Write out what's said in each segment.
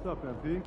What's up, MP?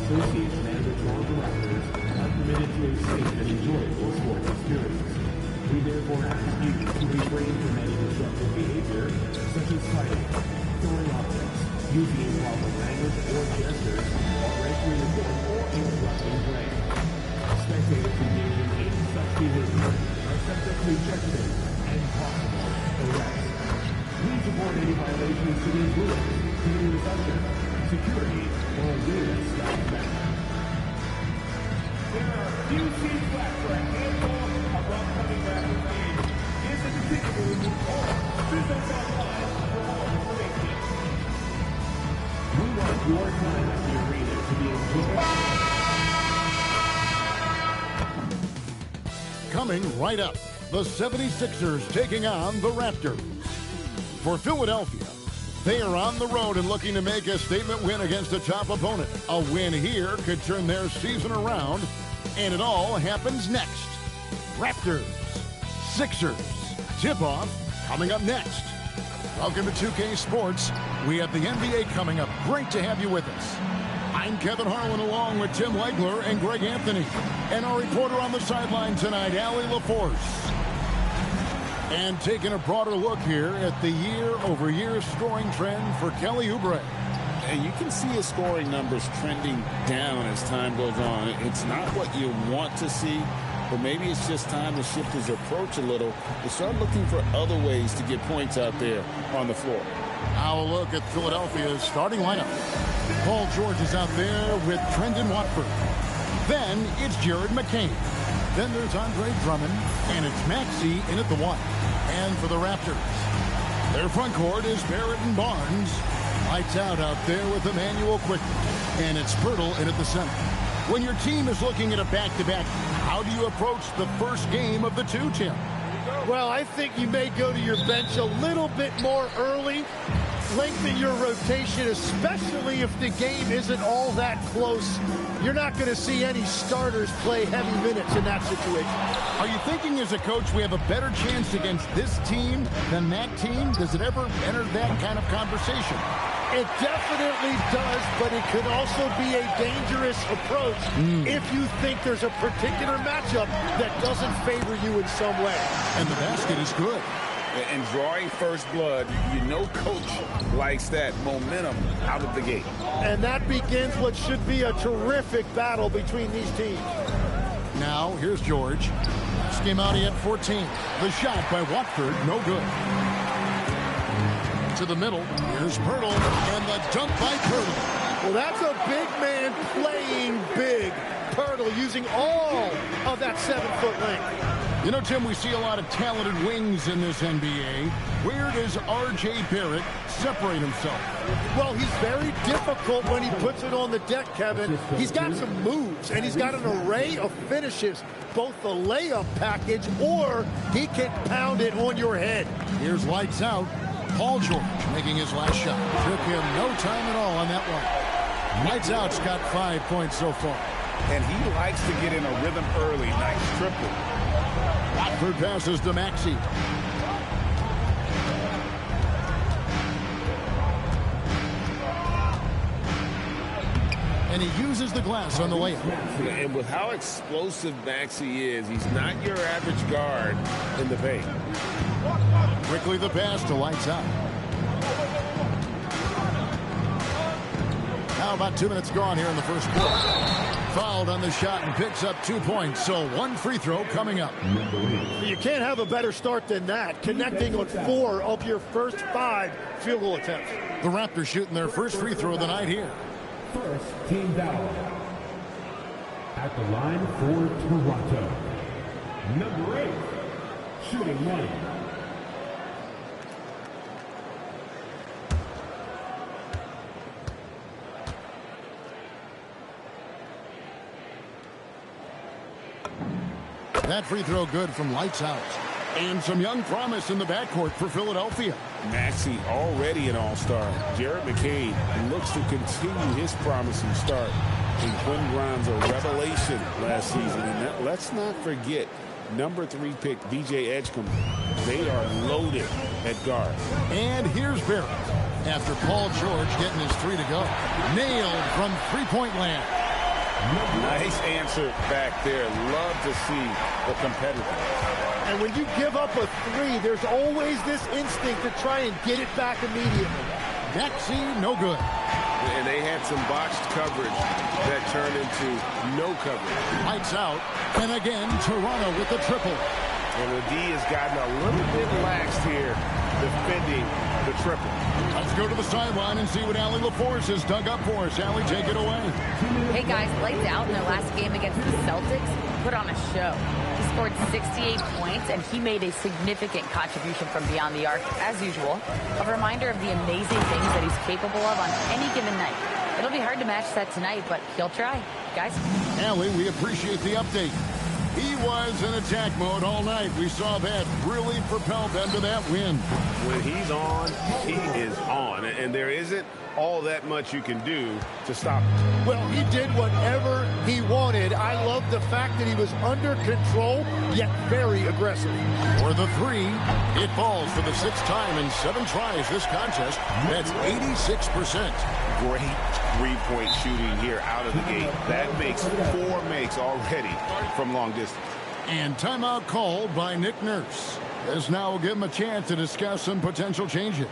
Association and the board of directors are committed to a safe and enjoyable sports experience. We therefore ask you to refrain from any disruptive behavior, such as fighting, throwing objects, using improper language or gestures, or entering the game or interrupting play. Spectators engaged in any such behavior are subject to ejections and possible arrest. Please report any violations to these rules, community reception, security, or arena staff member. There are a few seats left for a handful of upcoming Raptors games. Is it particularly or visit us online for more information. We want your time at the arena to be enjoyed. Coming right up, the 76ers taking on the Raptors. For Philadelphia, they are on the road and looking to make a statement win against a top opponent. A win here could turn their season around, and it all happens next. Raptors, Sixers, tip-off coming up next. Welcome to 2K Sports. We have the NBA coming up. Great to have you with us. I'm Kevin Harlan along with Tim Legler and Greg Anthony. And our reporter on the sideline tonight, Allie LaForce. And taking a broader look here at the year-over-year scoring trend for Kelly Oubre. And you can see his scoring numbers trending down as time goes on. It's not what you want to see, but maybe it's just time to shift his approach a little and start looking for other ways to get points out there on the floor. Now a look at Philadelphia's starting lineup. Paul George is out there with Trendon Watford. Then it's Jared McCain. Then there's Andre Drummond, and it's Maxey in at the 1. And for the Raptors, their front court is Barrett and Barnes. Lights out there with Emmanuel Quickly. And it's Pirtle in at the center. When your team is looking at a back-to-back, how do you approach the first game of the two, Tim? Well, I think you may go to your bench a little bit more early. Lengthen your rotation, especially if the game isn't all that close. You're not going to see any starters play heavy minutes in that situation. Are you thinking as a coach we have a better chance against this team than that team? Does it ever enter that kind of conversation? It definitely does, but it could also be a dangerous approach if you think there's a particular matchup that doesn't favor you in some way. And the basket is good. And drawing first blood, you know coach likes that momentum out of the gate. And that begins what should be a terrific battle between these teams. Now, here's George. Schemati at 14. The shot by Watford, no good. To the middle, here's Pirtle, and the dunk by Pirtle. Well, that's a big man playing big. Pirtle using all of that 7-foot length. You know, Tim, we see a lot of talented wings in this NBA. Where does R.J. Barrett separate himself? Well, he's very difficult when he puts it on the deck, Kevin. He's got some moves, and he's got an array of finishes, both the layup package or he can pound it on your head. Here's lights out. Paul George making his last shot. Took him no time at all on that one. Lights out's got 5 points so far. And he likes to get in a rhythm early. Nice triple. Watford passes to Maxey. And he uses the glass on the layup. And with how explosive Maxey is, he's not your average guard in the paint. Quickly the pass to lights out. Now about 2 minutes gone here in the first quarter. Fouled on the shot and picks up 2 points. So one free throw coming up. You can't have a better start than that. Connecting on 4 of your first 5 field goal attempts. The Raptors shooting their first free throw of the night here. First team foul. At the line for Toronto. Number 8. Shooting 1. That free throw good from lights out. And some young promise in the backcourt for Philadelphia. Maxey already an all-star. Jared McCain looks to continue his promising start. And Quinn Grimes a revelation last season. And let's not forget, number 3 pick B.J. Edgecombe. They are loaded at guard. And here's Barrett. After Paul George getting his 3 to go. Nailed from three-point land. Nice answer back there. Love to see the competitor. And when you give up a 3, there's always this instinct to try and get it back immediately. Maxey, no good. And they had some botched coverage that turned into no coverage. Lights out. And again, Toronto with the triple. And the D has gotten a little bit laxed here defending the triple. Let's go to the sideline and see what Allie LaForce has dug up for us. Allie, take it away. Hey, guys, lights out in their last game against the Celtics. Put on a show. He scored 68 points, and he made a significant contribution from beyond the arc, as usual. A reminder of the amazing things that he's capable of on any given night. It'll be hard to match that tonight, but he'll try. Guys? Allie, we appreciate the update. He was in attack mode all night. We saw that really propelled them to that win. When he's on, he is on. And there isn't all that much you can do to stop him. Well, he did whatever he wanted. I love the fact that he was under control, yet very aggressive. For the 3, it falls for the 6th time in 7 tries this contest. That's 86%. Great three-point shooting here out of the gate. That makes 4 makes already from long distance. And timeout called by Nick Nurse. This now will give him a chance to discuss some potential changes.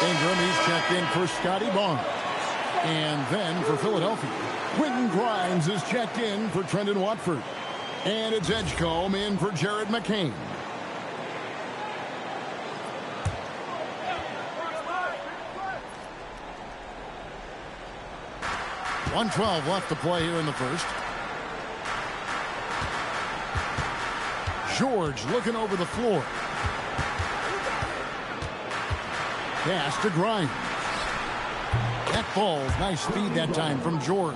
Ingram, he's checked in for Scotty Barnes. And then for Philadelphia, Quentin Grimes is checked in for Trendon Watford. And it's Edgecombe in for Jared McCain. .112 left to play here in the first. George looking over the floor. Pass to Grimes. That falls. Nice speed that time from George.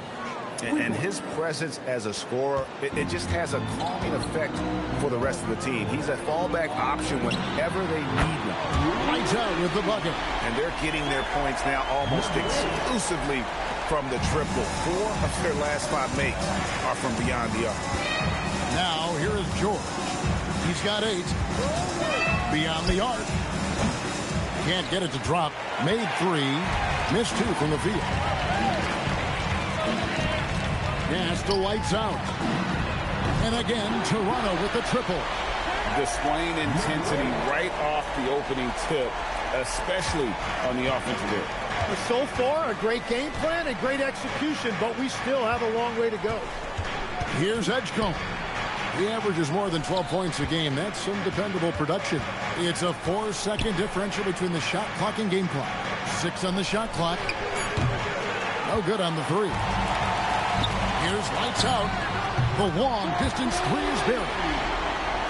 And his presence as a scorer, it just has a calming effect for the rest of the team. He's a fallback option whenever they need one. Lights out with the bucket. And they're getting their points now almost exclusively from the triple. 4 of their last 5 makes are from beyond the arc. Now here is George. He's got 8. Beyond the arc. Can't get it to drop. Made 3. Missed 2 from the field. Pass to lights out. And again, Toronto with the triple. Displaying intensity right off the opening tip, especially on the offensive end. So far, a great game plan and great execution, but we still have a long way to go. Here's Edgecombe. He averages more than 12 points a game. That's some dependable production. It's a 4-second differential between the shot clock and game clock. 6 on the shot clock. No good on the 3. Here's lights out. The long distance 3 is buried.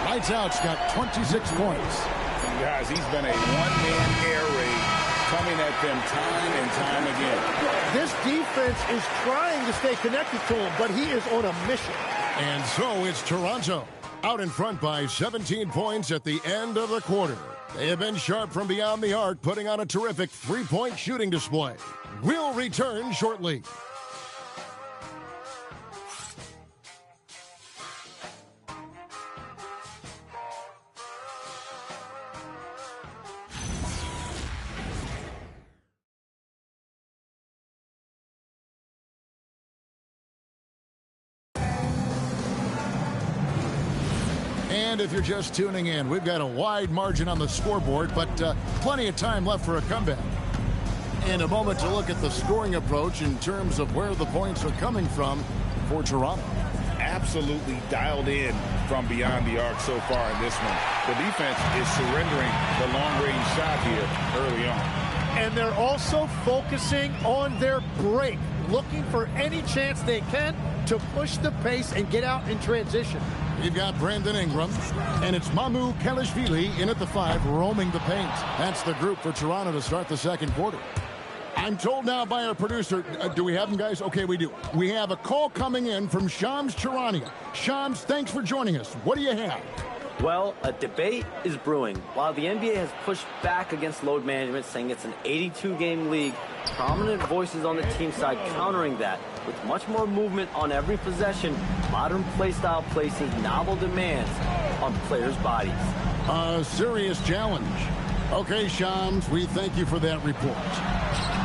Lights out's got 26 points. Guys, he's been a one-man air raid coming at them time and time again. This defense is trying to stay connected to him, but he is on a mission. And so it's Toronto, out in front by 17 points at the end of the quarter. They have been sharp from beyond the arc, putting on a terrific three-point shooting display. We'll return shortly. And if you're just tuning in, we've got a wide margin on the scoreboard, but plenty of time left for a comeback. And a moment to look at the scoring approach in terms of where the points are coming from for Toronto. Absolutely dialed in from beyond the arc so far in this one. The defense is surrendering the long-range shot here early on. And they're also focusing on their break, looking for any chance they can to push the pace and get out in transition. We've got Brandon Ingram, and it's Mamu Kelishvili in at the 5, roaming the paint. That's the group for Toronto to start the second quarter. I'm told now by our producer, do we have them, guys? Okay, we do. We have a call coming in from Shams Charania. Shams, thanks for joining us. What do you have? Well, a debate is brewing. While the NBA has pushed back against load management, saying it's an 82-game league, prominent voices on the team side countering that. With much more movement on every possession, modern play style places novel demands on players' bodies. A serious challenge. Okay, Shams, we thank you for that report.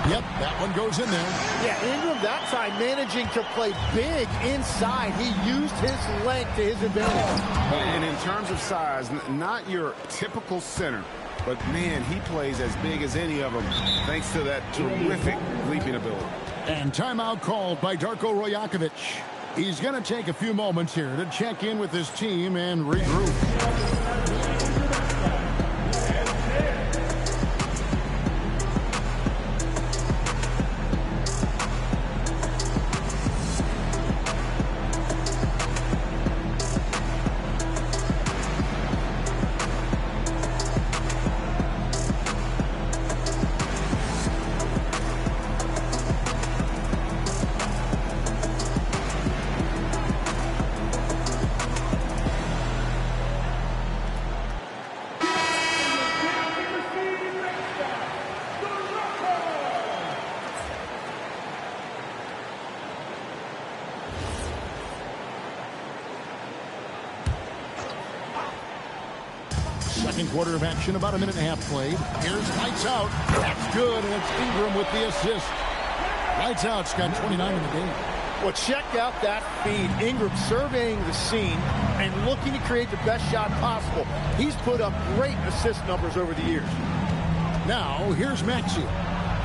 Yep, that one goes in there. Yeah, Ingram that time managing to play big inside. He used his length to his advantage. And in terms of size, not your typical center, but man, he plays as big as any of them thanks to that terrific leaping ability. And timeout called by Darko Rojakovic. He's going to take a few moments here to check in with his team and regroup. Second quarter of action, about a minute and a half played. Here's lights out. That's good, and it's Ingram with the assist. Lights out's got 29 in the game. Well, check out that feed. Ingram surveying the scene and looking to create the best shot possible. He's put up great assist numbers over the years. Now, here's Maxey.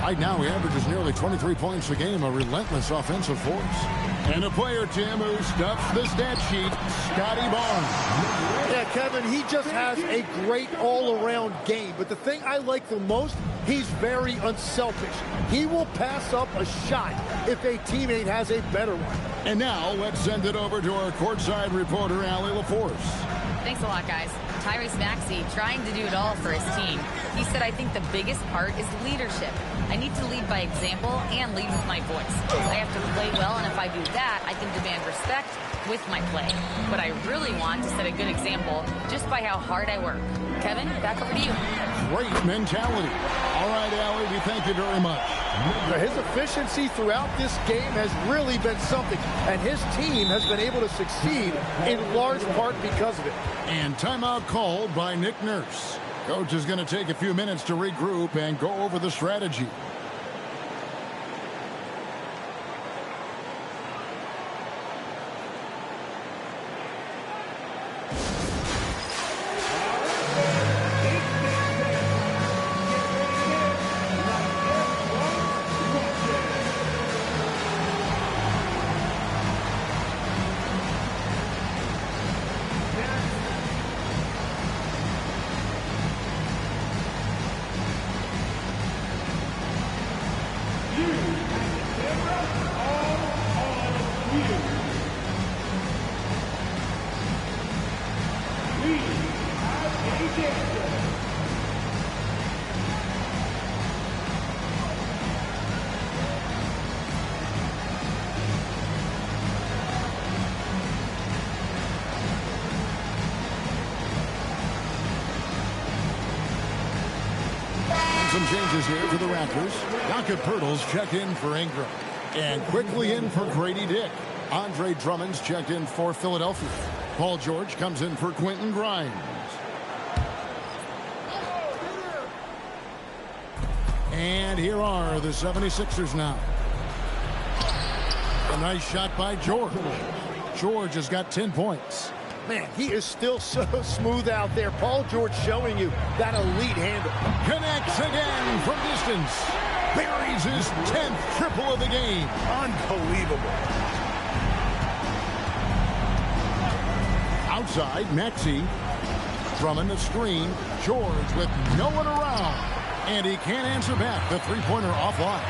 Right now, he averages nearly 23 points a game, a relentless offensive force. And a player, Tim, who stuffs the stat sheet, Scotty Barnes. Yeah, Kevin, he just has a great all-around game. But the thing I like the most, he's very unselfish. He will pass up a shot if a teammate has a better one. And now, let's send it over to our courtside reporter, Allie LaForce. Thanks a lot, guys. Tyrese Maxey trying to do it all for his team. He said, I think the biggest part is leadership. I need to lead by example and lead with my voice. I have to play well, and if I do that, I can demand respect with my play. But I really want to set a good example just by how hard I work. Kevin, back over to you. Great mentality. All right, Allie, we thank you very much. His efficiency throughout this game has really been something, and his team has been able to succeed in large part because of it. And timeout called by Nick Nurse. Coach is going to take a few minutes to regroup and go over the strategy. Some changes here for the Raptors. Jakob Poeltl's checked in for Ingram. And quickly in for Grady Dick. Andre Drummond's checked in for Philadelphia. Paul George comes in for Quentin Grimes. And here are the 76ers now. A nice shot by George. George has got 10 points. Man, he is still so smooth out there. Paul George showing you that elite handle. Connects again from distance. Buries his 10th triple of the game. Unbelievable. Outside, Maxey. Drummond the screen. George with no one around. And he can't answer back. The three-pointer offline.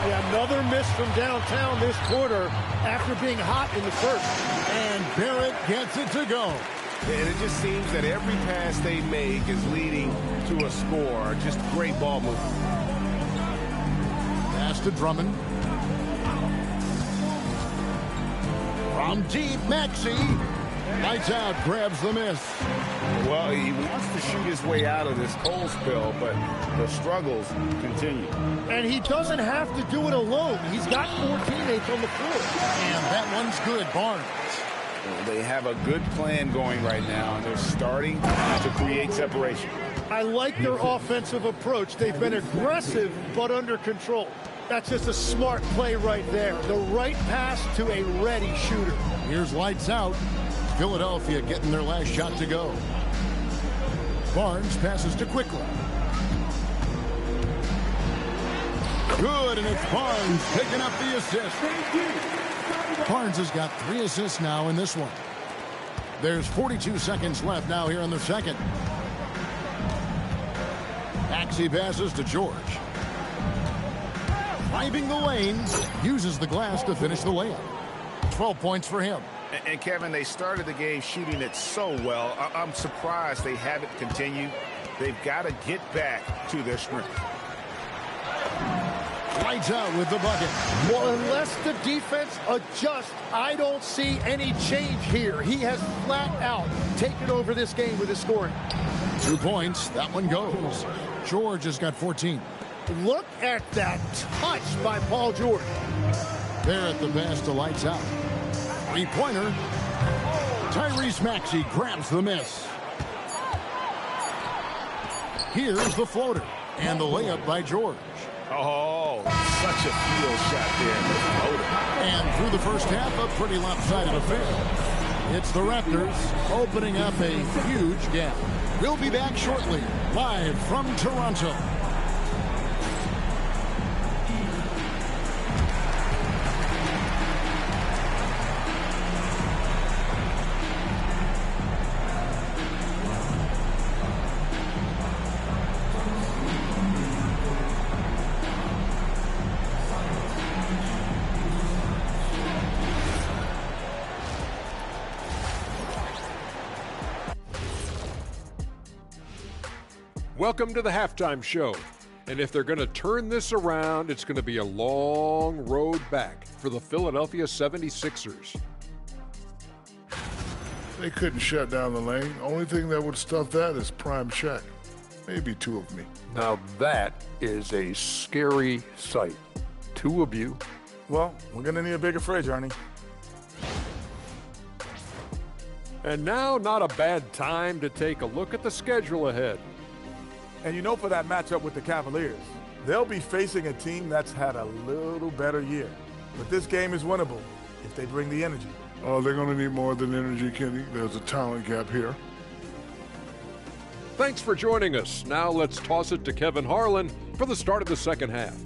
Yeah, another miss from downtown this quarter after being hot in the first. And Barrett gets it to go. And it just seems that every pass they make is leading to a score. Just great ball movement. Pass to Drummond. From deep, Maxey. Lights out, grabs the miss. Well, he wants to shoot his way out of this cold spell, but the struggles continue. And he doesn't have to do it alone. He's got 4 teammates on the floor. And that one's good, Barnes. Well, they have a good plan going right now, and they're starting to create separation. I like their offensive approach. They've been aggressive, but under control. That's just a smart play right there. The right pass to a ready shooter. Here's lights out. Philadelphia getting their last shot to go. Barnes passes to Quickly. Good, and it's Barnes picking up the assist. Barnes has got 3 assists now in this one. There's 42 seconds left now here in the second. Maxey passes to George. Driving the lane, uses the glass to finish the layup. 12 points for him. And Kevin, they started the game shooting it so well. I'm surprised they haven't continued. They've got to get back to their strength. Lights out with the bucket. Well, unless the defense adjusts, I don't see any change here. He has flat out taken over this game with his scoring. 2 points. That one goes. George has got 14. Look at that touch by Paul George. There at the pass to lights out. Three-pointer. Tyrese Maxey grabs the miss. Here's the floater. And the layup by George. Oh, such a field shot there. And through the first half, a pretty lopsided affair. It's the Raptors opening up a huge gap. We'll be back shortly, live from Toronto. Welcome to the halftime show. And if they're going to turn this around, it's going to be a long road back for the Philadelphia 76ers. They couldn't shut down the lane. Only thing that would stop that is prime check. Maybe 2 of me. Now that is a scary sight. 2 of you. Well, we're going to need a bigger fridge, Ernie. And now, not a bad time to take a look at the schedule ahead. And you know, for that matchup with the Cavaliers, they'll be facing a team that's had a little better year. But this game is winnable if they bring the energy. Oh, they're going to need more than energy, Kenny. There's a talent gap here. Thanks for joining us. Now let's toss it to Kevin Harlan for the start of the second half.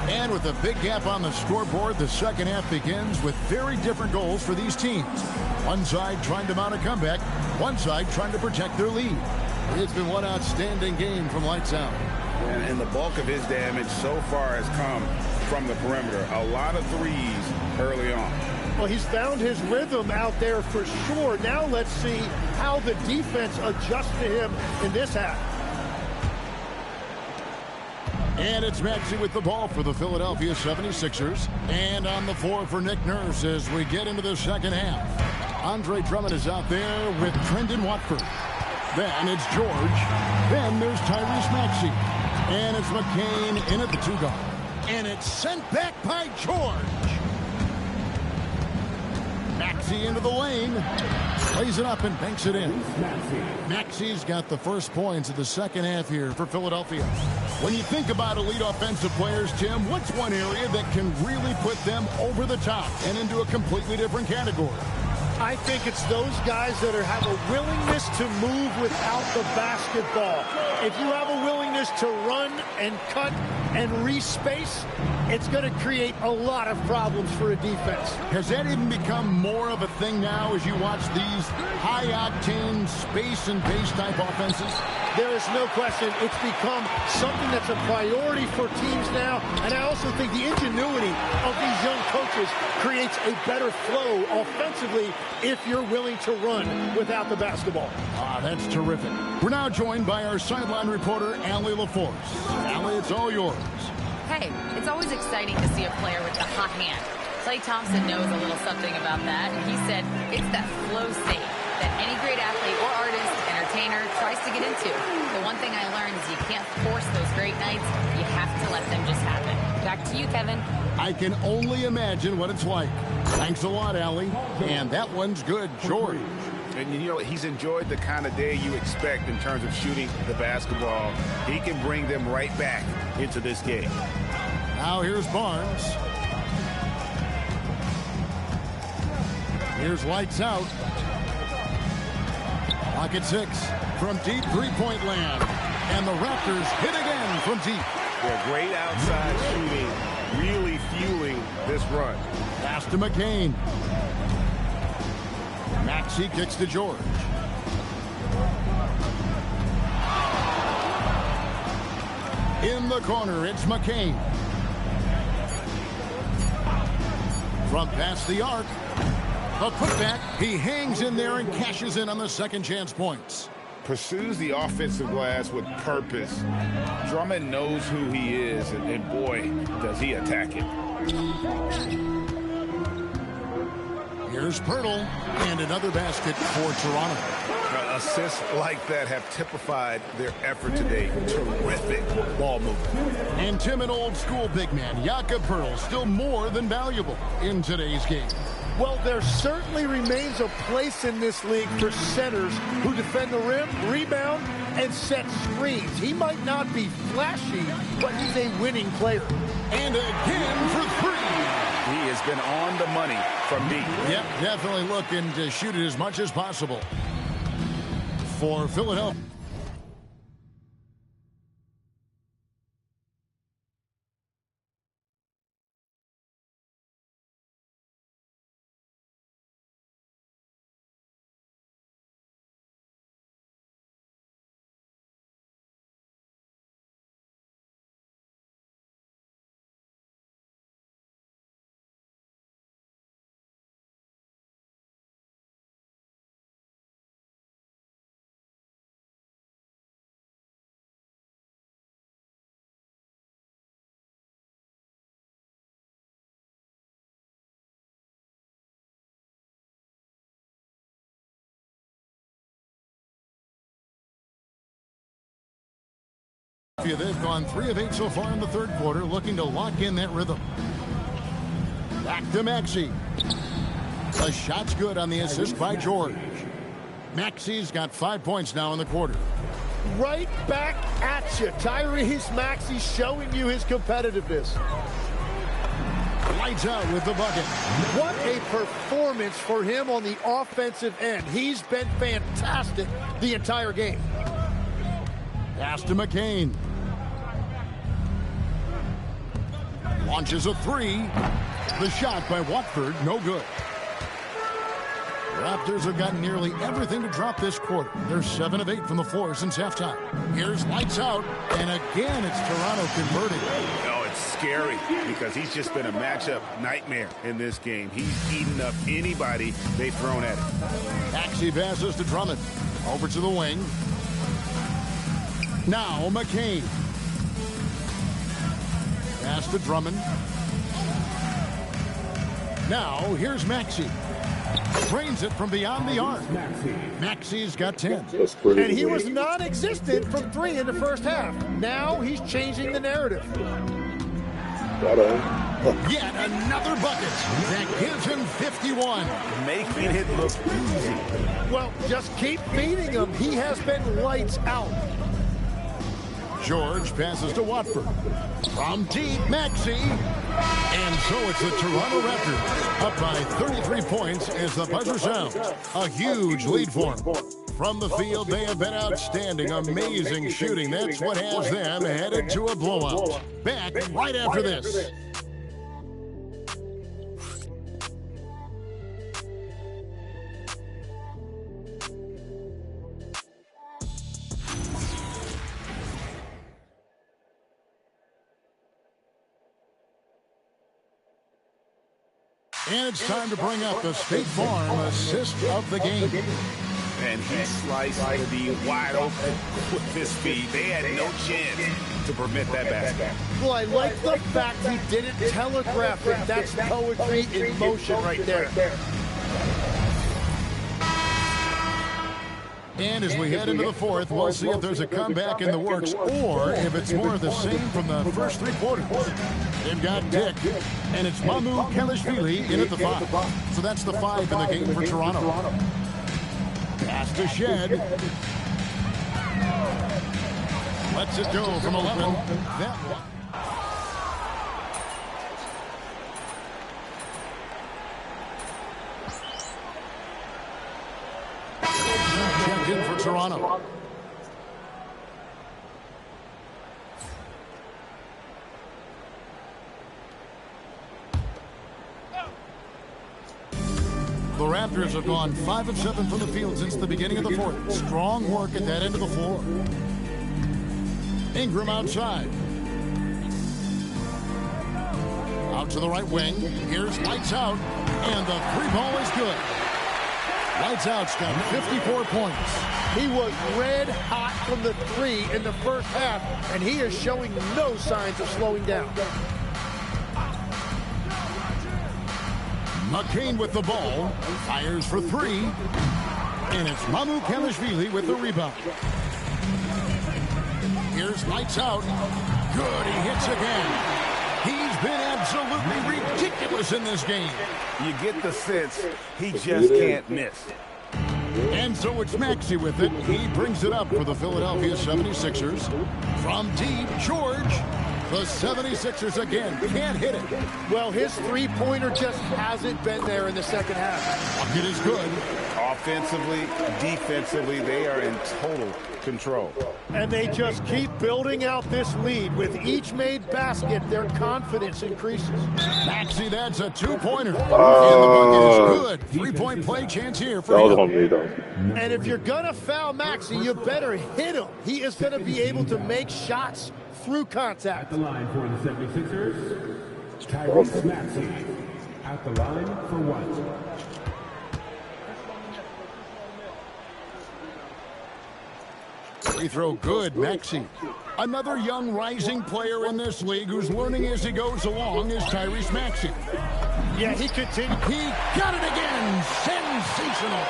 And with a big gap on the scoreboard, the second half begins with very different goals for these teams. One side trying to mount a comeback, one side trying to protect their lead. It's been one outstanding game from lights out. And the bulk of his damage so far has come from the perimeter. A lot of threes early on. Well, he's found his rhythm out there for sure. Now let's see how the defense adjusts to him in this half. And it's Maxey with the ball for the Philadelphia 76ers. And on the floor for Nick Nurse as we get into the second half. Andre Drummond is out there with Trendon Watford. Then it's George. Then there's Tyrese Maxey. And it's McCain in at the 2-guard. And it's sent back by George. Maxey into the lane. Plays it up and banks it in. Maxey's got the first points of the second half here for Philadelphia. When you think about elite offensive players, Tim, what's one area that can really put them over the top and into a completely different category? I think it's those guys that have a willingness to move without the basketball. If you have a willingness to run and cut and respace, it's going to create a lot of problems for a defense. Has that even become more of a thing now as you watch these high-octane space and pace type offenses? There is no question it's become something that's a priority for teams now, and I also think the ingenuity of these young coaches creates a better flow offensively if you're willing to run without the basketball. That's terrific. We're now joined by our sideline reporter, Allie LaForce. Allie, it's all yours. Hey, it's always exciting to see a player with the hot hand. Klay Thompson knows a little something about that, and he said it's that flow state that any great athlete or artist, entertainer tries to get into. The one thing I learned is you can't force those great nights. You have to let them just happen. Back to you, Kevin. I can only imagine what it's like. Thanks a lot, Allie. And that one's good, George. And you know, he's enjoyed the kind of day you expect in terms of shooting the basketball. He can bring them right back into this game. Now here's Barnes. Here's lights out. Clock at 6 from deep three-point land. And the Raptors hit again from deep. Yeah, great outside shooting, really fueling this run. Pass to McCain. Maxey kicks to George. In the corner, it's McCain. From past the arc. A putback. He hangs in there and cashes in on the second chance points. Pursues the offensive glass with purpose. Drummond knows who he is, and boy, does he attack it. Here's Pirtle, and another basket for Toronto. Assists like that have typified their effort today. Terrific ball movement. And Tim, an old-school big man, Jakob Pirtle, still more than valuable in today's game. Well, there certainly remains a place in this league for centers who defend the rim, rebound, and set screens. He might not be flashy, but he's a winning player. And again for three. He has been on the money from deep. Yep, definitely looking to shoot it as much as possible for Philadelphia. They've gone 3 of 8 so far in the third quarter, looking to lock in that rhythm. Back to Maxey. The shot's good on the assist by George. Maxey's got 5 points now in the quarter. Right back at you. Tyrese Maxey showing you his competitiveness. Lights out with the bucket. What a performance for him on the offensive end. He's been fantastic the entire game. Pass to McCain. Launches a three. The shot by Watford, no good. Raptors have gotten nearly everything to drop this quarter. They're 7 of 8 from the floor since halftime. Here's lights out, and again it's Toronto converting. Oh, it's scary because he's just been a matchup nightmare in this game. He's eaten up anybody they've thrown at him. Maxey passes to Drummond. Over to the wing. Now McCain. Pass to Drummond. Now, here's Maxey. Drains it from beyond the arc. Maxey's got 10. And he was non-existent from 3 in the first half. Now he's changing the narrative. Yet another bucket. That gives him 51. Making it look easy. Well, just keep feeding him. He has been lights out. George passes to Watford. From deep, Maxey. And so it's the Toronto Raptors up by 33 points as the buzzer sounds. A huge lead for them. From the field, they have been outstanding. Amazing shooting. That's what has them headed to a blowout. Back right after this. And it's time to bring up the State Farm assist of the game. And he sliced the wide open with his feet. They had no chance to permit that basket. Well, I like the fact he didn't telegraph it. That's poetry in motion right there. And as we head into the fourth, we'll see if there's a comeback in the works or if it's more of the same from the first 3 quarters. They've got Dick, and it's Mamu Kelishvili in at the 5. So that's the 5 in the game for Toronto. Pass to Shed. Lets it go from 11. That one. Checked in for Toronto. The Raptors have gone 5 of 7 from the field since the beginning of the fourth. Strong work at that end of the floor. Ingram outside. Out to the right wing. Here's Lights Out. And the 3 ball is good. Lights Out's got 54 points. He was red hot from the 3 in the first half, and he is showing no signs of slowing down. McCain with the ball, fires for 3, and it's Mamu Kelishvili with the rebound. Here's Lights Out. Good, he hits again. He's been absolutely ridiculous in this game. You get the sense he just can't miss. And so it's Maxey with it. He brings it up for the Philadelphia 76ers. From deep, George. The 76ers again can't hit it. Well, his 3-pointer just hasn't been there in the second half. Bucket is good. Offensively, defensively, they are in total control. And they just keep building out this lead. With each made basket, their confidence increases. Maxey, that's a 2-pointer. And the bucket is good. 3-point play chance here for him. And if you're going to foul Maxey, you better hit him. He is going to be able to make shots through contact. At the line for the 76ers, Tyrese Maxey. At the line for 1. Free throw good, Maxey. Another young rising player in this league who's learning as he goes along is Tyrese Maxey. Yeah, he continued. He got it again. Sensational.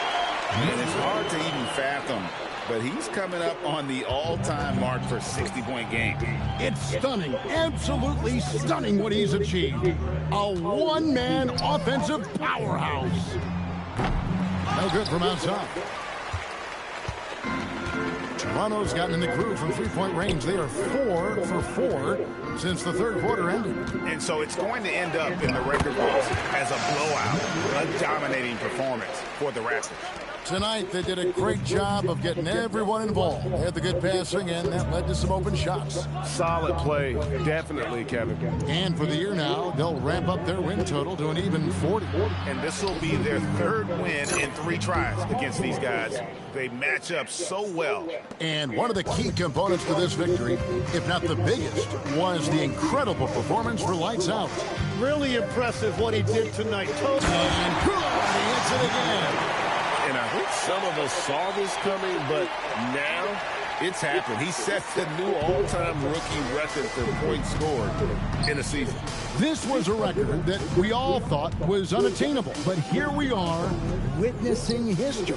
And it's hard to even fathom, but he's coming up on the all-time mark for 60-point game. It's stunning, absolutely stunning what he's achieved. A one-man offensive powerhouse. No good from outside. Toronto's gotten in the groove from 3-point range. They are 4 for 4 since the third quarter ended. And so it's going to end up in the record books as a blowout, a dominating performance for the Raptors. Tonight, they did a great job of getting everyone involved. They had the good passing, and that led to some open shots. Solid play, definitely, Kevin. And for the year now, they'll ramp up their win total to an even 40. And this will be their 3rd win in 3 tries against these guys. They match up so well. And one of the key components to this victory, if not the biggest, was the incredible performance for Lights Out. Really impressive what he did tonight. And good, he hits it again. And I think some of us saw this coming, but now It's happened. He set the new all-time rookie record for points scored in a season. This was a record that we all thought was unattainable, but here we are witnessing history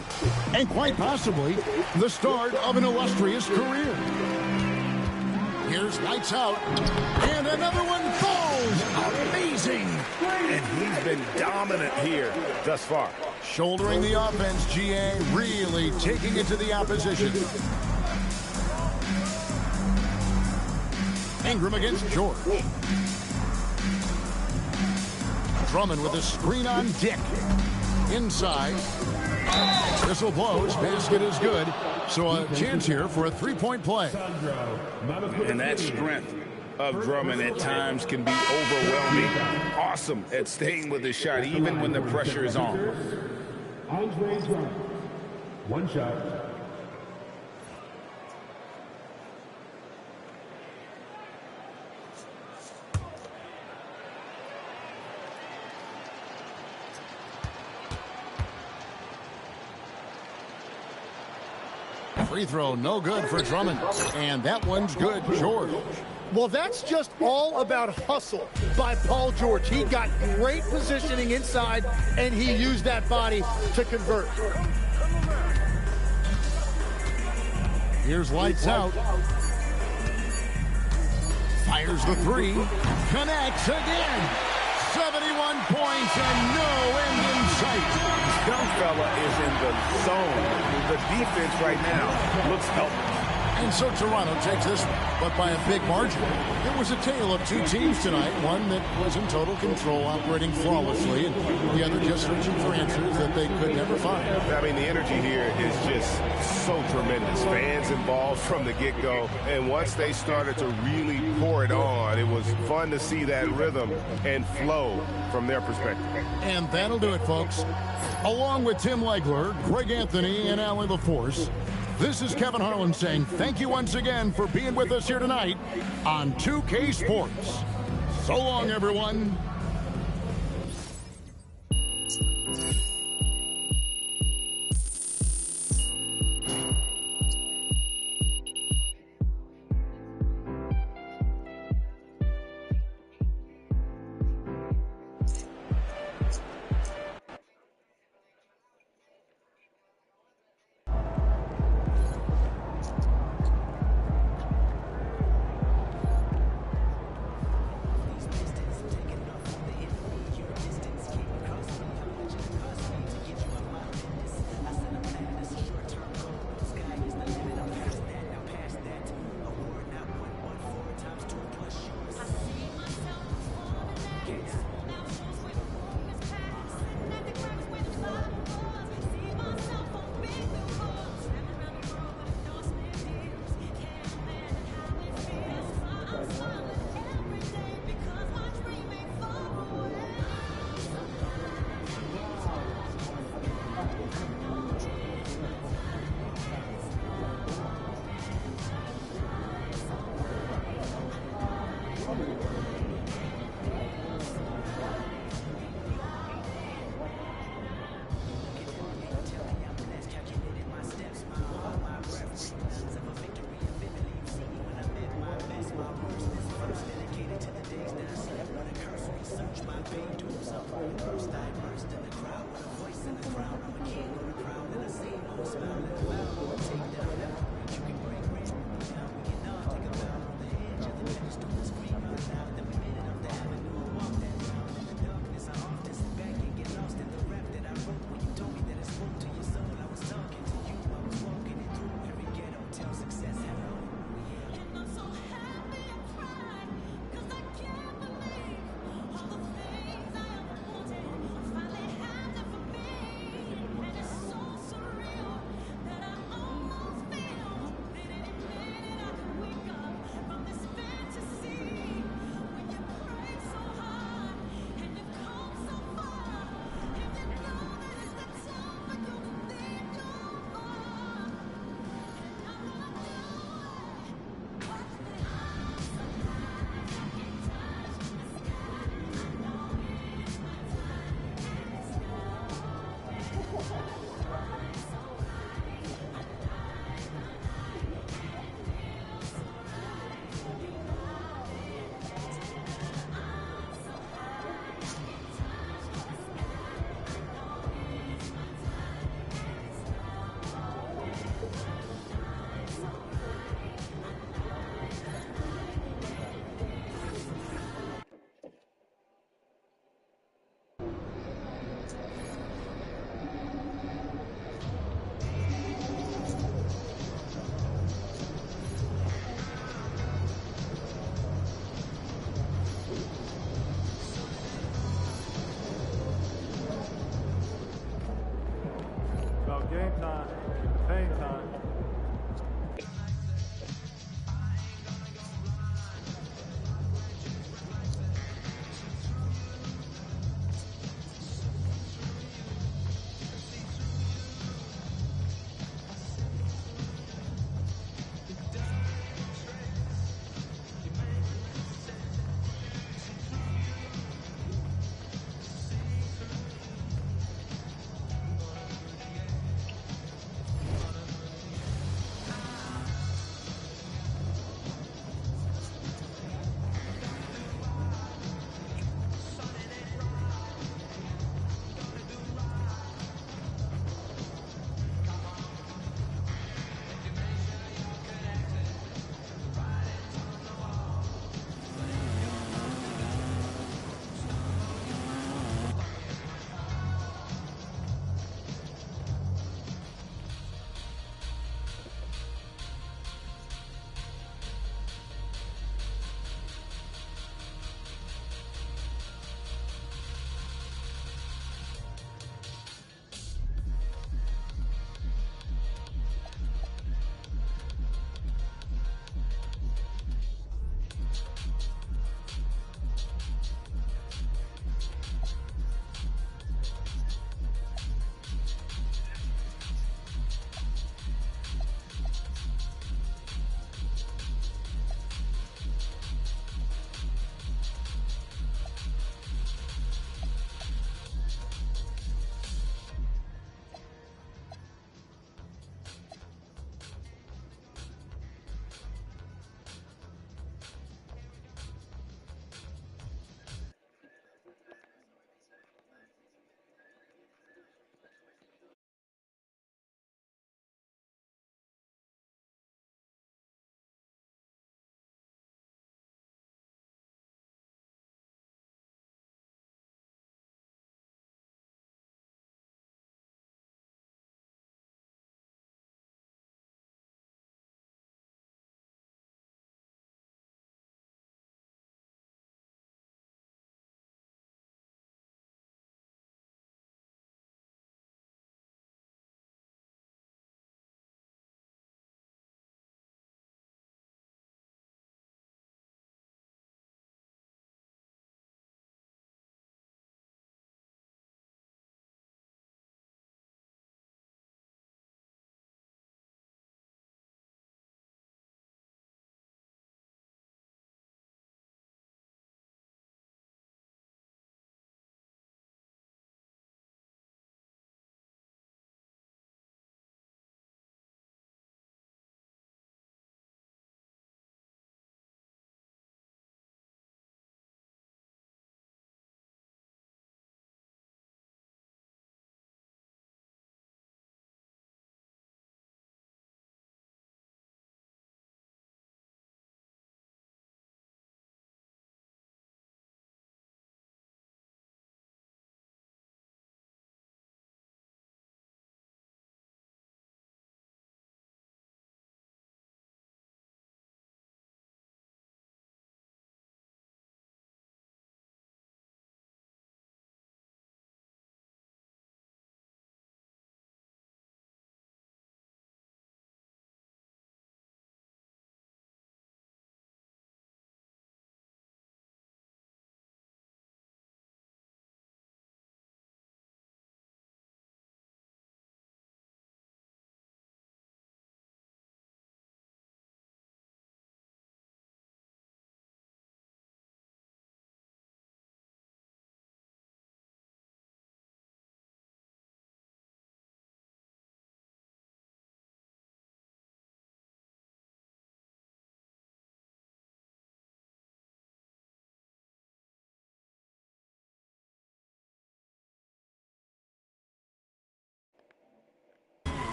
and quite possibly the start of an illustrious career. Here's lights out, and another one falls. Amazing. And he's been dominant here thus far. Shouldering the offense, GA, really taking it to the opposition. Ingram against George. Drummond with a screen on Dick. Inside. Whistle blows. Basket is good. So a chance here for a three-point play. And that strength of Drummond at times can be overwhelming. Awesome at staying with his shot even when the pressure is on. Andre Drummond. One shot. Free throw, no good for Drummond. And that one's good, George. Well, that's just all about hustle by Paul George. He got great positioning inside, and he used that body to convert. Here's lights out. Fires the three. Connects again. 71 points and no end in sight. This young fella is in the zone. The defense right now looks helpless. And so Toronto takes this, but by a big margin. It was a tale of two teams tonight, one that was in total control, operating flawlessly, and the other just searching for answers that they could never find. I mean, the energy here is just so tremendous. Fans involved from the get-go, and once they started to really pour it on, it was fun to see that rhythm and flow from their perspective. And that'll do it, folks. Along with Tim Legler, Greg Anthony, and Allie LaForce, this is Kevin Harlan saying thank you once again for being with us here tonight on 2K Sports. So long, everyone. Game time. Pain time.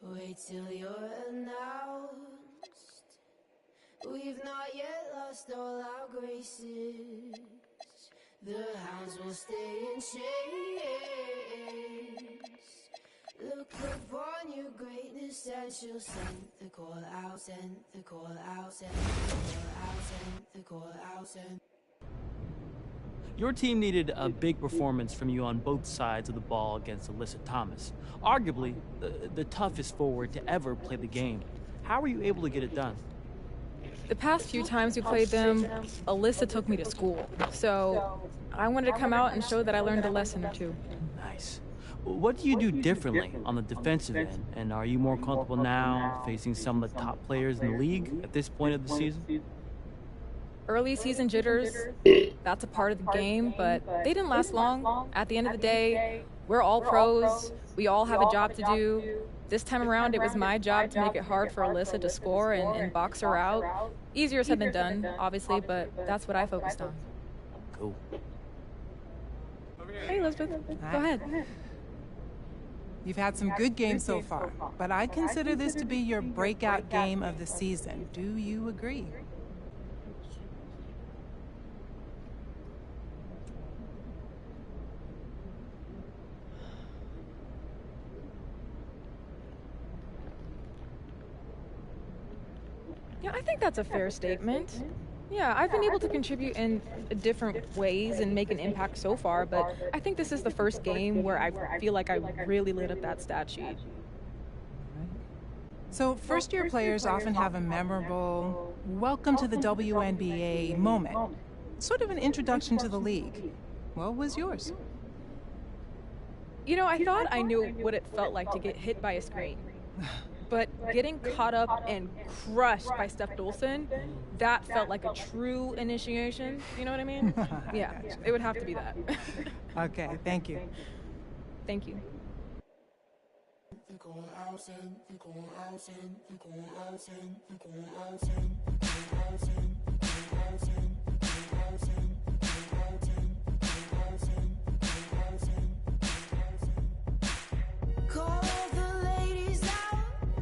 Wait till you're announced. We've not yet lost all our graces. The hounds will stay in chains. Look upon your greatness and she'll send the call out, send the call out, send the call out, send the call out, send. Your team needed a big performance from you on both sides of the ball against Alyssa Thomas, arguably the toughest forward to ever play the game. How were you able to get it done? The past few times we played them, Alyssa took me to school. So I wanted to come out and show that I learned a lesson or two. Nice. What do you do differently on the defensive end? And are you more comfortable now facing some of the top players in the league at this point of the season? Early season jitters, that's a part of the game, but they didn't last long. At the end of the day, we're all pros. We all have a job to do. This time around, it was my job to make it hard for Alyssa to score and box her out. Easier said than done, obviously, but that's what I focused on. Cool. Hey, Elizabeth. Go ahead. You've had some good games so far, but I consider this to be your breakout game of the season. Do you agree? Yeah, I think that's a fair statement. Yeah, I've been able to contribute in different ways and make an impact so far, but I think this is the first game where I feel like I really lit up that stat sheet. So first-year players often have a memorable welcome to the WNBA moment, sort of an introduction to the league. What was yours? You know, I thought I knew what it felt like to get hit by a screen. But getting caught up and crushed by Steph Dolson, that felt like a true initiation. You know what I mean? Yeah, it would have to be that. Okay, thank you. Thank you. Call the ladies out,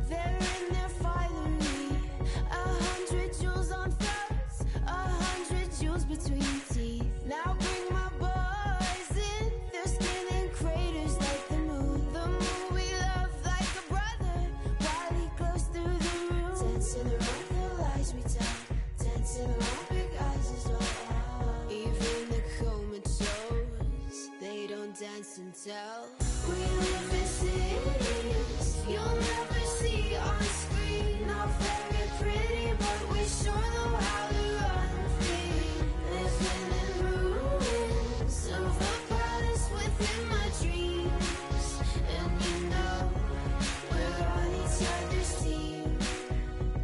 they're in their finery. 100 jewels on throats, 100 jewels between teeth. Now bring my boys in, their skin in craters like the moon. The moon we love like a brother, while he glows through the room. Dancing around the lies we tell, dancing around big eyes as well. Even the comatose, they don't dance and tell. We live in cities you'll never see on screen. Not very pretty, but we sure know how to run free. Living in ruins of a palace within my dreams. And you know, we're on each other's team.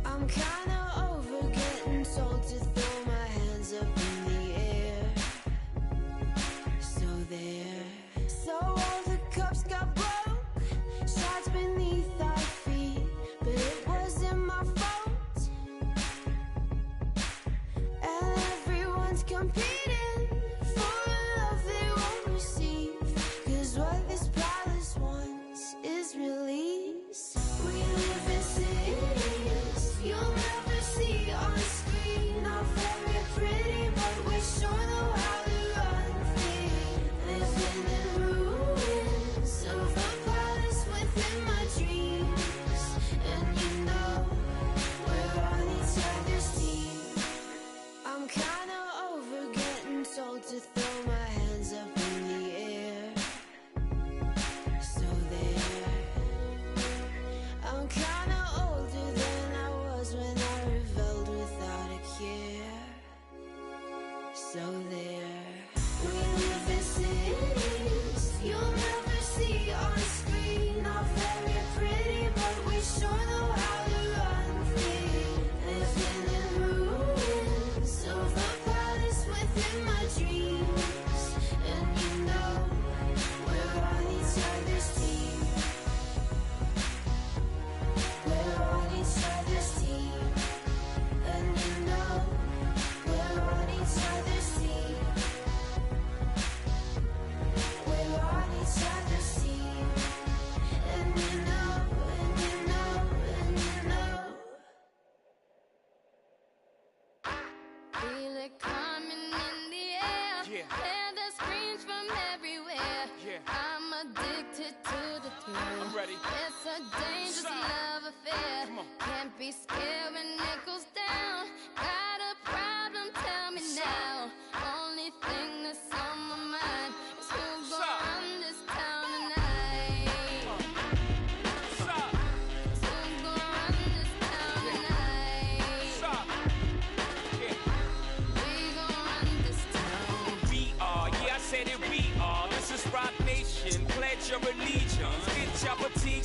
I'm kinda over getting told to throw my hands up in the air. So there. So all the cups got broke, shards beneath our feet, but it wasn't my fault. And everyone's competing for a love they won't receive, 'cause what this palace wants is release. We live in cities you'll never see on screen. Not very pretty, but we sure know how to run free. Living in ruins of a palace within my dreams. And you know, we're on each other's team. I'm kinda over getting told to throw my hands up in the air. So there. I'm kinda older than I was when I rebelled without a care. So there. We live in cities you'll never see on screen. Not very pretty, but we sure know how to run free. Living in ruins of a palace within my dreams. And you know, we're on each other's team. We're on each other's team. And you know, we're on each other's team. We're on each other's team. And you know, and you know, and you know. Feel it coming in the air. Hear the screams from everywhere. I'm addicted to the thrill. I'm ready. It's a dangerous love affair. Can't be scared when it goes down. Got a problem? Tell me now. Only thing that's on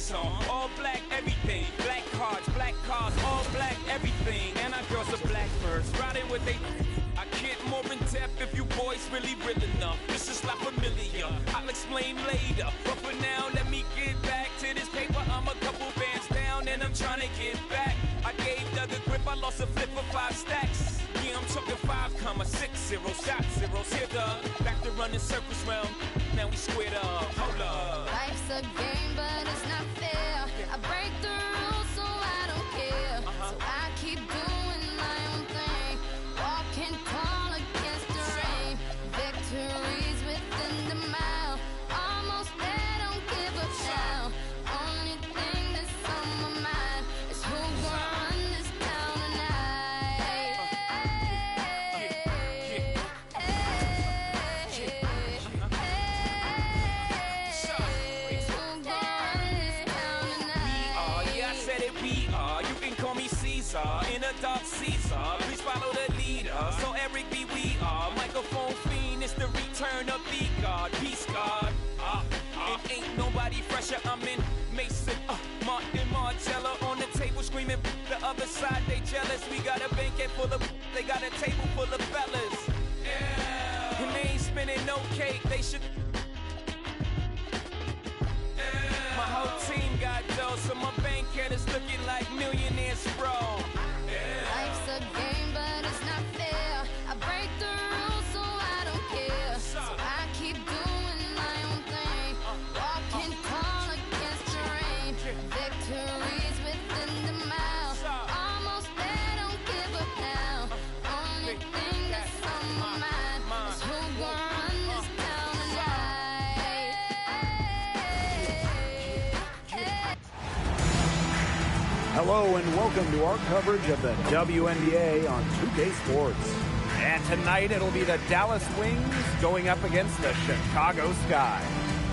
face on. All black everything, black cars, all black everything. And our girls are blackbirds, riding with they. I get more in depth if you boys really real enough. This is not familiar, I'll explain later. But for now, let me get back to this paper. I'm a couple bands down and I'm trying to get back. I gave Doug a grip, I lost a flip for 5 stacks. Yeah, I'm talking 5,60, shot zeros. Here, back to running circles round. Now we squared up. Hold up. Life's a game, but it's not fair. I break the rules, so I don't care. So I keep doing my own thing. Walking tall against the rain. Victories within the mile. Almost there, don't give up now. Only thing that's on my mind is who's gonna run this town tonight. In a dark Caesar, please follow the leader. So Eric B, we are microphone fiend. It's the return of the God, peace God. It ain't nobody fresher. I'm in Mason, Martin, Margiela on the table screaming. The other side they jealous. We got a banquet full of. They got a table full of fellas. Yeah. And they ain't spinning no cake. They should. My whole team got dough, so my bank account is looking like millionaires, bro. Life's a game, but it's not fair. I break the rules, so I don't care. So I keep doing my own thing. Walking tall against the rain. Victories within the mile. Almost there, don't give up now. Only thing that's on my mind is who's gonna run this town tonight. Hello and welcome to our coverage of the WNBA on 2K Sports. And tonight it'll be the Dallas Wings going up against the Chicago Sky.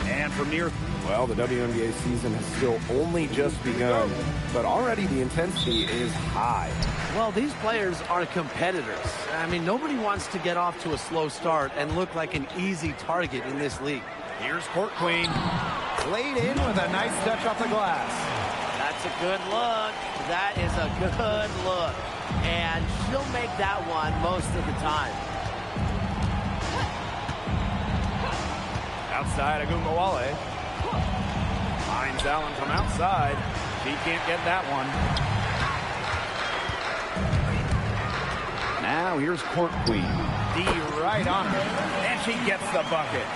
And from near... Well, the WNBA season has still only just begun, but already the intensity is high. Well, these players are competitors. I mean, nobody wants to get off to a slow start and look like an easy target in this league. Here's Court Queen. Laid in with a nice touch off the glass. That's a good look. That is a good look. And she'll make that one most of the time. Outside Agumbawale. Finds Allen from outside. He can't get that one. Now here's Court Queen. D right on her. And she gets the bucket.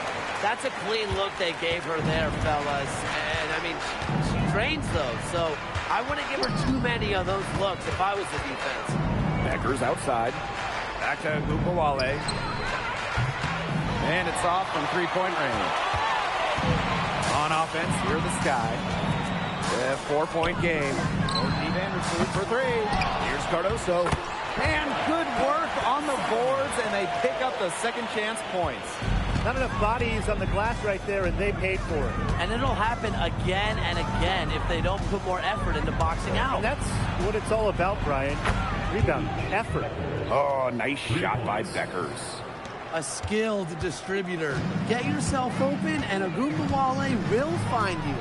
That's a clean look they gave her there, fellas. And, I mean, she drains those, so I wouldn't give her too many of those looks if I was the defense. Becker's outside. Back to Gupawale. And it's off from three-point range. On offense, here the Sky. A 4-point game. Courtney Vandersloot for three. Here's Cardoso. And good work on the boards, and they pick up the second chance points. Not enough bodies on the glass right there, and they paid for it. And it'll happen again and again if they don't put more effort into boxing out. And that's what it's all about, Brian. Rebound, effort. Oh, nice shot by Beckers. A skilled distributor. Get yourself open, and Agumbawale will find you.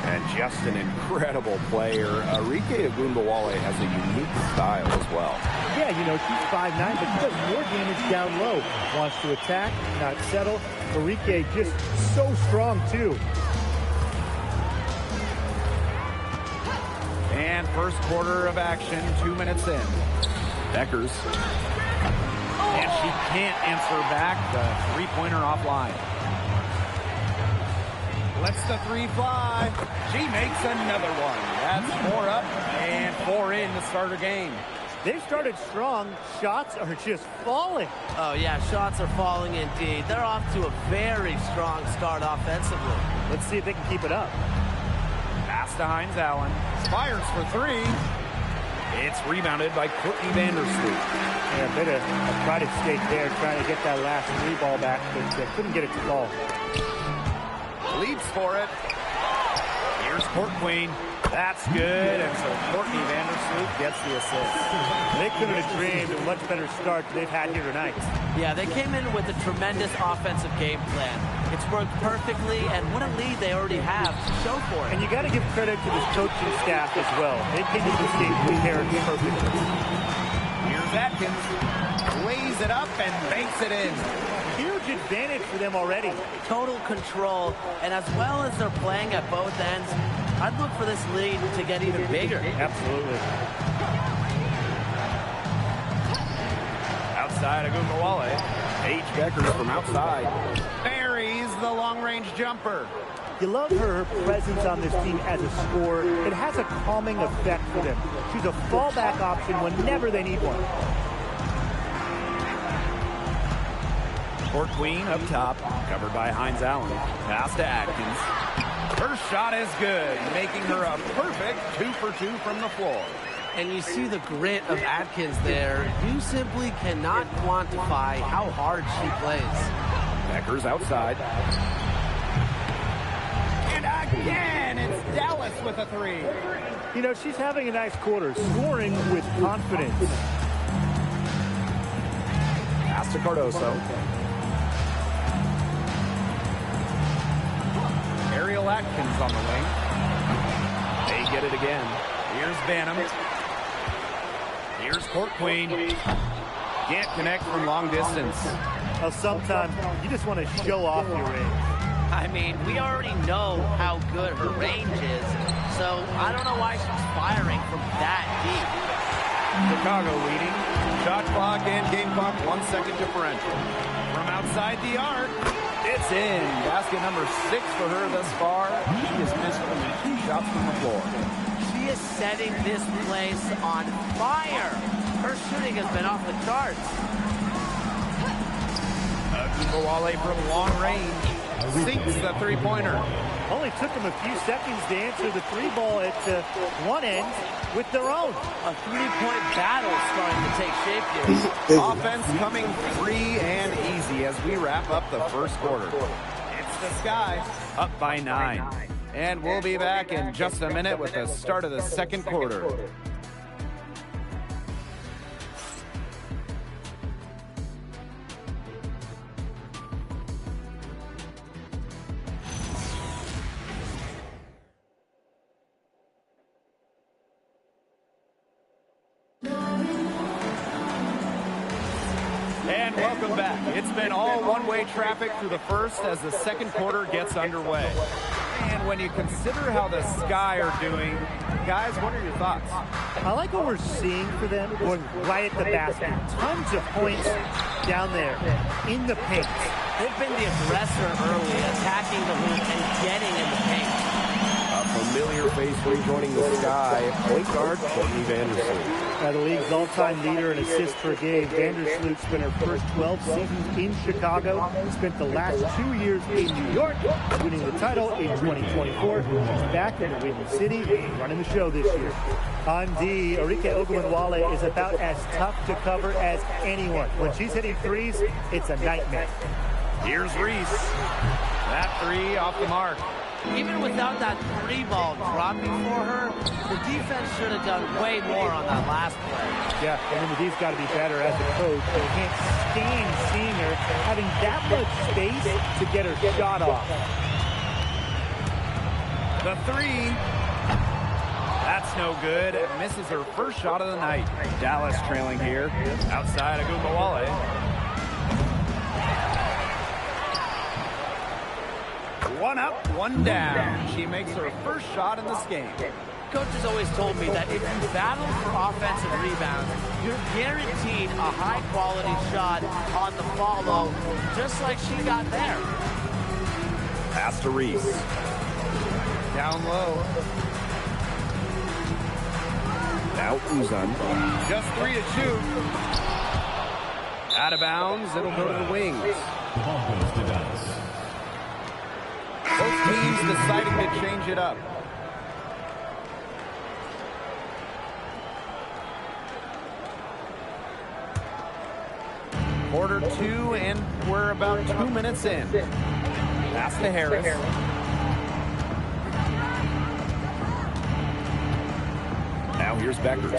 And just an incredible player. Arike Agumbawale has a unique style as well. Yeah, you know, she's 5'9", but she does more damage down low. Wants to attack, not settle. Arike just so strong, too. And first quarter of action, 2 minutes in. Beckers. And she can't answer back. The three-pointer offline. Lets the three fly. She makes another one. That's 4 up and 4 in to start her game. They've started strong. Shots are just falling. Oh, yeah, shots are falling indeed. They're off to a very strong start offensively. Let's see if they can keep it up. Pass to Hines Allen. Fires for three. It's rebounded by Courtney Vandersloot. Yeah, a bit of a pride at stake there, trying to get that last three ball back, but couldn't get it to fall. Leads for it. Here's Court Queen. That's good, and so Courtney Vandersloot gets the assist. They couldn't have dreamed of a much better start than they've had here tonight. Yeah, they came in with a tremendous offensive game plan. It's worked perfectly, and what a lead they already have to show for it. And you got to give credit to this coaching staff as well. They came into this game prepared perfectly. Here's Atkins, lays it up and banks it in. Huge advantage for them already. Total control, and as well as they're playing at both ends, I'd look for this lead to get even bigger. Absolutely. Outside Agumbawale. Paige Beckers from outside. Buries the long-range jumper. You love her presence on this team as a scorer. It has a calming effect for them. She's a fallback option whenever they need one. Court Queen up top, covered by Hines Allen. Pass to Atkins. Her shot is good, making her a perfect 2 for 2 from the floor. And you see the grit of Atkins there. You simply cannot quantify how hard she plays. Beckers outside. And again, it's Dallas with a 3. You know, she's having a nice quarter, scoring with confidence. Pass to Cardoso. Ariel Atkins on the wing. They get it again. Here's Banham. Here's Court Queen. Can't connect from long distance. Well, sometimes you just want to show off your range. I mean, we already know how good her range is, so I don't know why she's firing from that deep. Chicago leading. Shot clock and game clock 1 second differential. From outside the arc. It's in. Basket number 6 for her thus far. She has missed only 2 shots from the floor. She is setting this place on fire. Her shooting has been off the charts. Agumbawale from long range. Sinks the three-pointer. Only took them a few seconds to answer the 3 ball at one end with their own. A 3-point battle starting to take shape here. Offense coming free and easy as we wrap up the first quarter. It's the Sky up by 9. And we'll be back in just a minute with the start of the second quarter. And welcome back. It's been all one-way traffic through the first as the second quarter gets underway. And when you consider how the Sky are doing, guys, what are your thoughts? I like what we're seeing for them going right at the basket. Tons of points down there in the paint. They've been the aggressor early, attacking the hoop and getting in the paint. A familiar face rejoining the Sky, point guard Courtney Vandersloot. The league's all-time leader in assists per game. Vandersloot spent her first 12 seasons in Chicago, spent the last 2 years in New York, winning the title in 2024. She's back in the Windy City, running the show this year. On D, Arike Ogunbowale is about as tough to cover as anyone. When she's hitting threes, it's a nightmare. Here's Reese. That 3 off the mark. Even without that 3 ball dropping for her, the defense should have done way more on that last play. Yeah, and then the D's got to be better as a coach. They can't stand seeing her having that much space to get her shot off. The 3. That's no good. It misses her first shot of the night. Dallas trailing here. Outside Agumbawale. One up, one down. She makes her first shot in this game. Coach has always told me that if you battle for offensive rebounds, you're guaranteed a high-quality shot on the follow, just like she got there. Pass to Reese. Down low. Now Uzan. Just 3 to shoot. Out of bounds. It'll go to the wings. The ball goes to Dallas. Both teams deciding to change it up. Quarter 2, and we're about 2 minutes in. Pass to Harris. here's Beckers.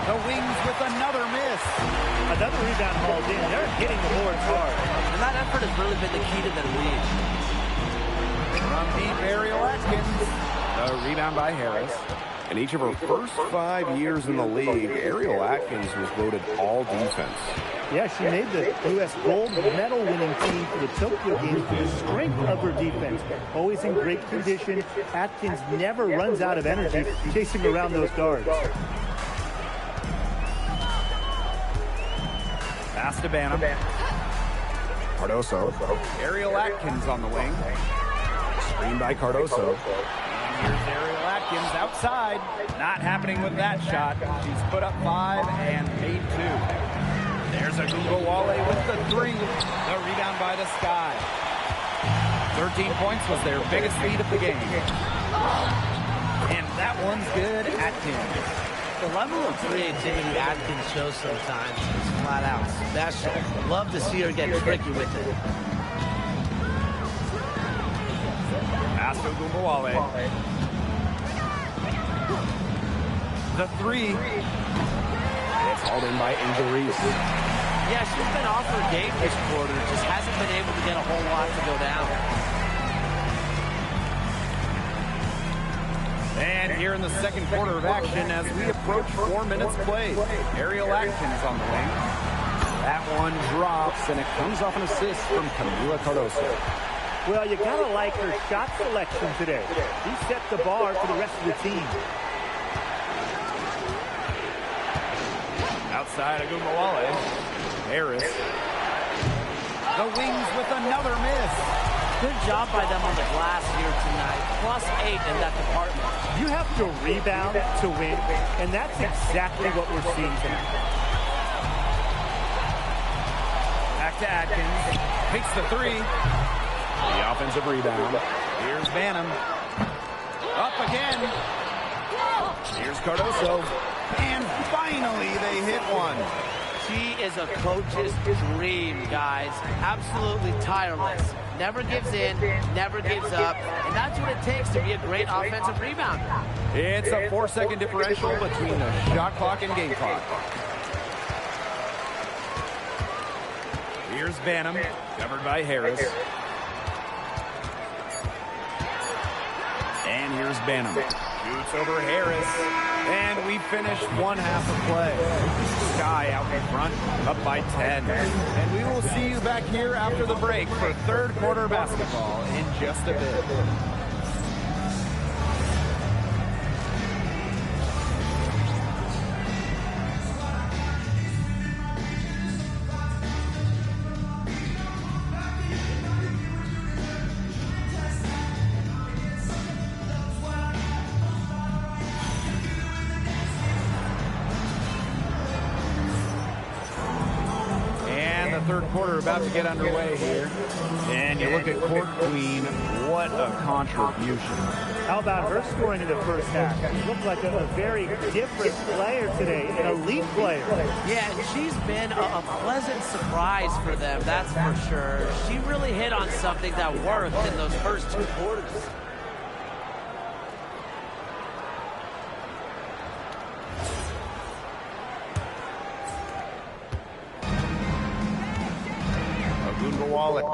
The Wings with another miss. Another rebound hauled in. They're hitting the boards hard. And that effort has really been the key to their lead. From deep, Ariel Atkins. The rebound by Harris. In each of her first 5 years in the league, Ariel Atkins was voted all defense. Yeah, she made the U.S. gold medal winning team for the Tokyo Games for the strength of her defense. Always in great condition. Atkins never runs out of energy chasing around those guards. Pass to Banham. Cardoso. Ariel Atkins on the wing. Screen by Cardoso. Here's Ariel Atkins outside. Not happening with that shot. She's put up 5 and made 2. There's a Wale with the 3. The rebound by the Sky. 13 points was their biggest lead of the game. And that one's good. Atkins. The level of creativity Atkins shows sometimes is flat out special. Love to see her get tricky with it. Pass to Wale. The 3. It's hauled in by Angel Reese. Yeah, she's been off her game this quarter. Just hasn't been able to get a whole lot to go down. And here in the second quarter of action as we approach 4 minutes played. Ariel Atkins on the wing. That one drops, and it comes off an assist from Camila Cardoso. Well, you gotta like her shot selection today. She set the bar for the rest of the team. Outside of Wale. Harris. The Wings with another miss. Good job by them on the glass here tonight. +8 in that department. You have to rebound to win, and that's exactly what we're seeing tonight. Back to Atkins. Takes the 3. The offensive rebound. Here's Banham. Up again. Here's Cardoso. And finally they hit one. She is a coach's dream, guys. Absolutely tireless. Never gives in, never gives up. And that's what it takes to be a great offensive rebounder. It's a 4-second differential between the shot clock and game clock. Here's Banham, covered by Harris. And here's Banham. Shoots over Harris. And we finished one half of play. Sky out in front, up by 10. And we will see you back here after the break for third quarter basketball in just a bit. Third quarter about to get underway here. And you look at Court Queen, what a contribution. How about her scoring in the first half? She looked like a very different player today, an elite player. Yeah, and she's been a pleasant surprise for them, that's for sure. She really hit on something that worked in those first 2 quarters. Wallet.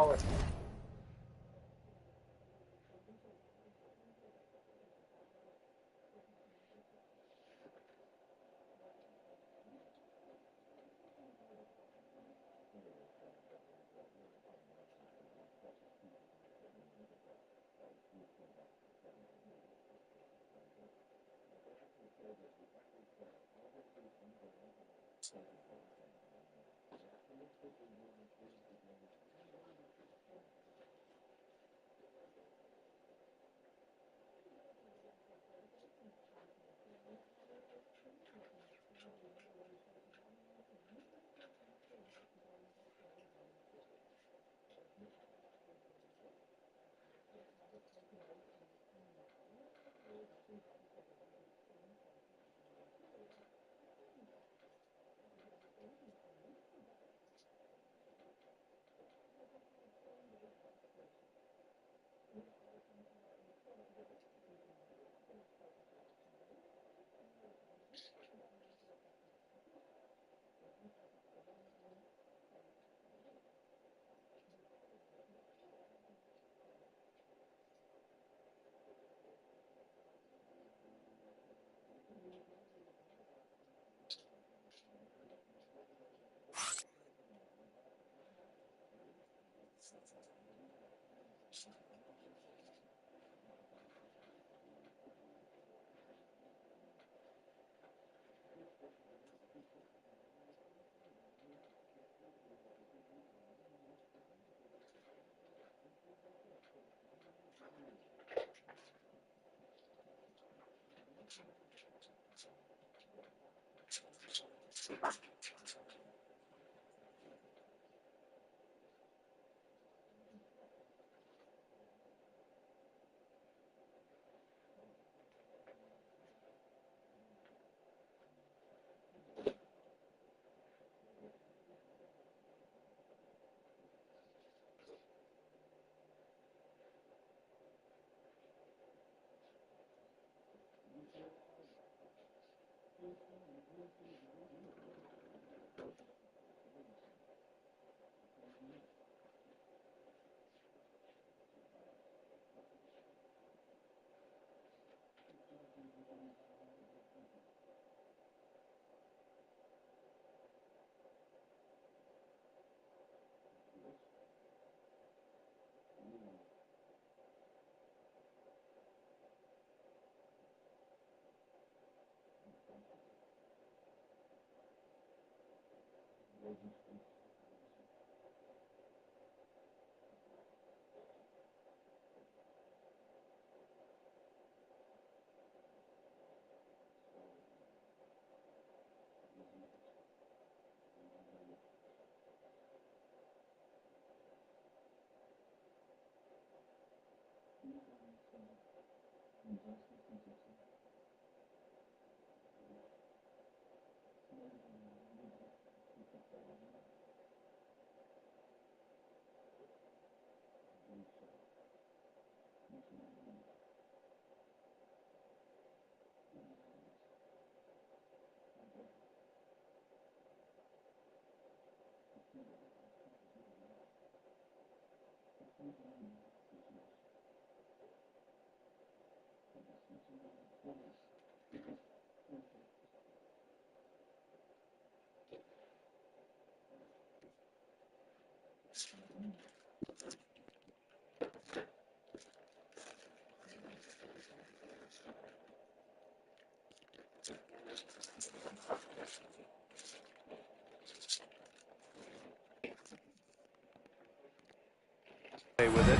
With it.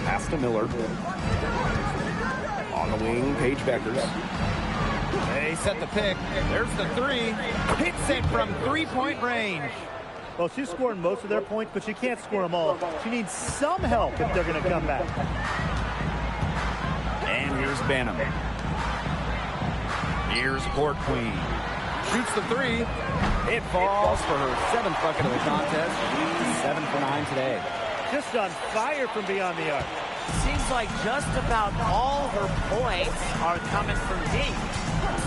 Pass to Miller. On the wing, Paige Beckers. They set the pick. There's the three. Hits it from three-point range. Well, she's scoring most of their points, but she can't score them all. She needs some help if they're going to come back. And here's Banham. Here's Court Queen. Shoots the three. It falls for her 7th bucket of the contest. She's 7 for 9 today. Just on fire from beyond the arc. Seems like just about all her points are coming from deep.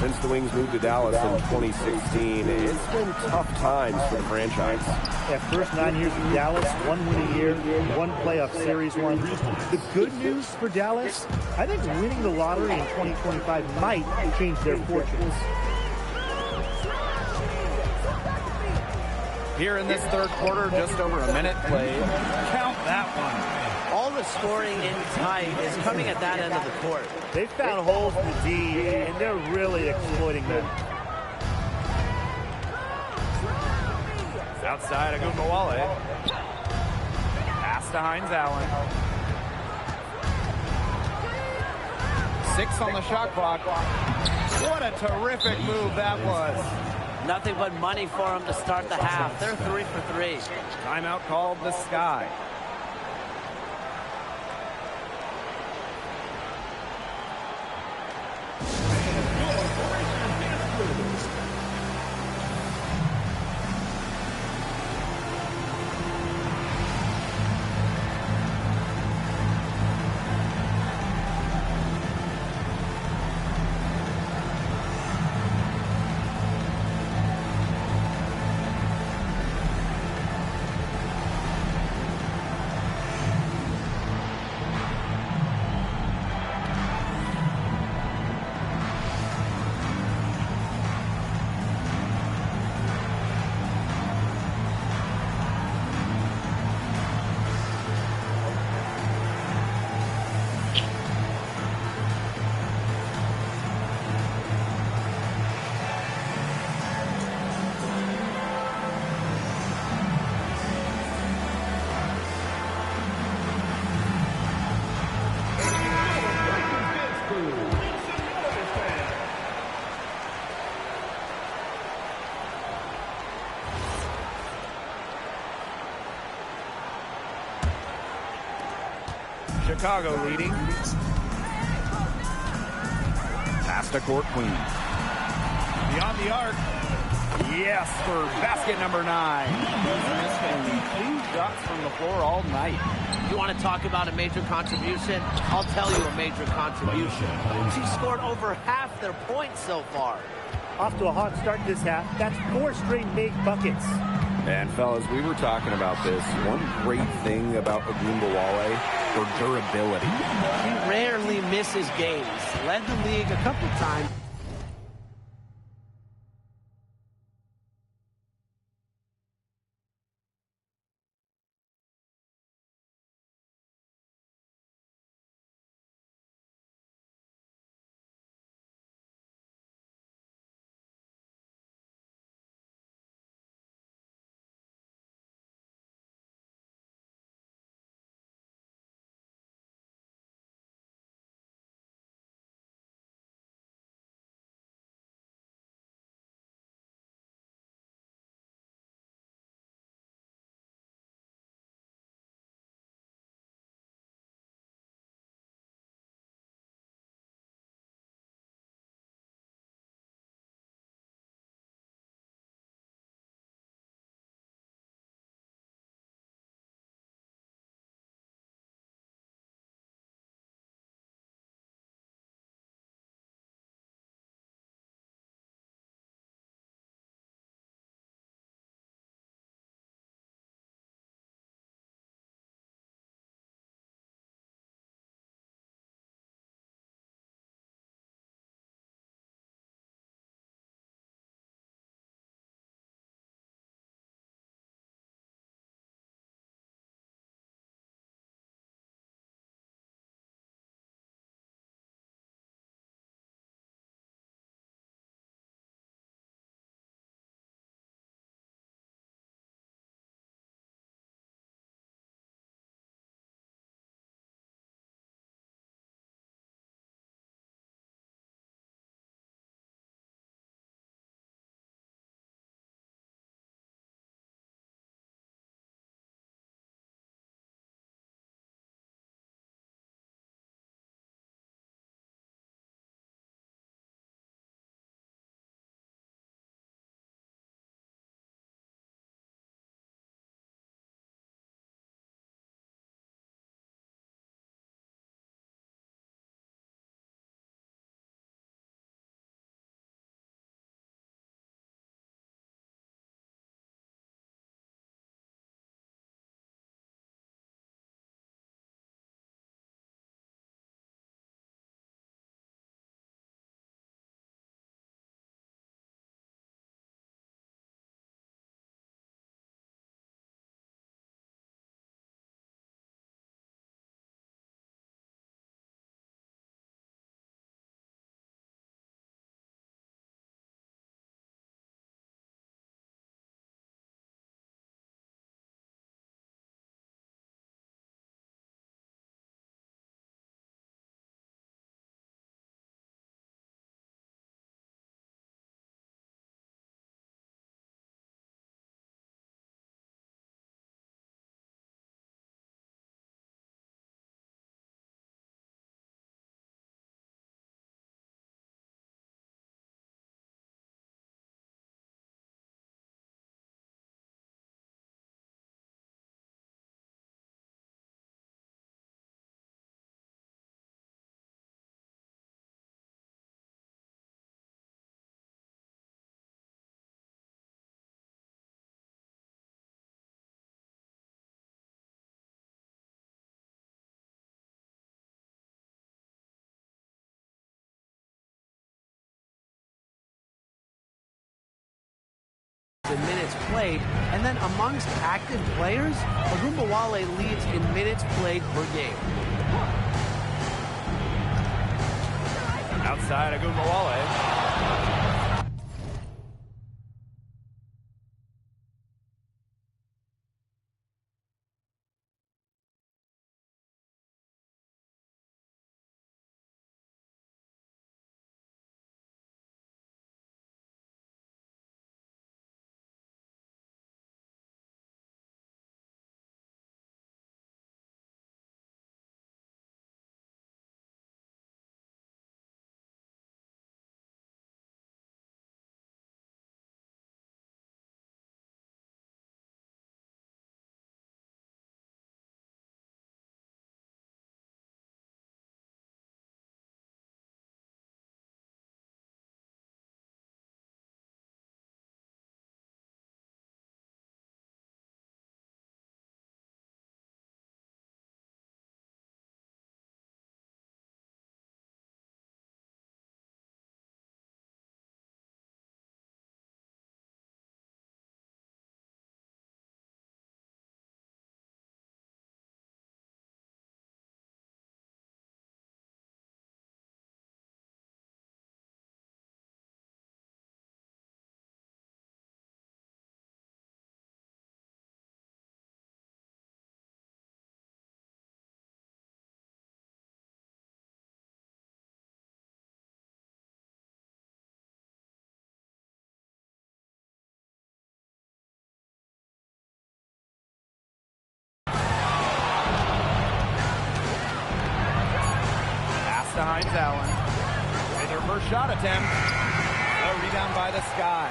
Since the Wings moved to Dallas in 2016, it's been tough times for the franchise. Yeah, first 9 years in Dallas, 1 win a year, 1 playoff series won. The good news for Dallas, I think winning the lottery in 2025 might change their fortunes. Here in this third quarter, just over a minute played. Count that one. All the scoring in tight is coming at that end of the court. They found holes in the D, and they're really exploiting them. Outside of Gundawale. Pass to Hines Allen. 6 on the shot clock. What a terrific move that was. Nothing but money for them to start the half. They're 3 for 3. Timeout called the Sky. Chicago leading. Pass to Court Queen. Beyond the arc. Yes, for basket number 9. He's missed only 2 shots from the floor all night. You want to talk about a major contribution? I'll tell you a major contribution. She scored over half their points so far. Off to a hot start this half. That's 4 straight made buckets. And fellas, we were talking about this. One great thing about Ogunbowale, her durability. He rarely misses games. Led the league a couple times. In minutes played, and then amongst active players, Ogunbowale leads in minutes played per game. Outside Ogunbowale. shot attempt. A rebound by the Sky.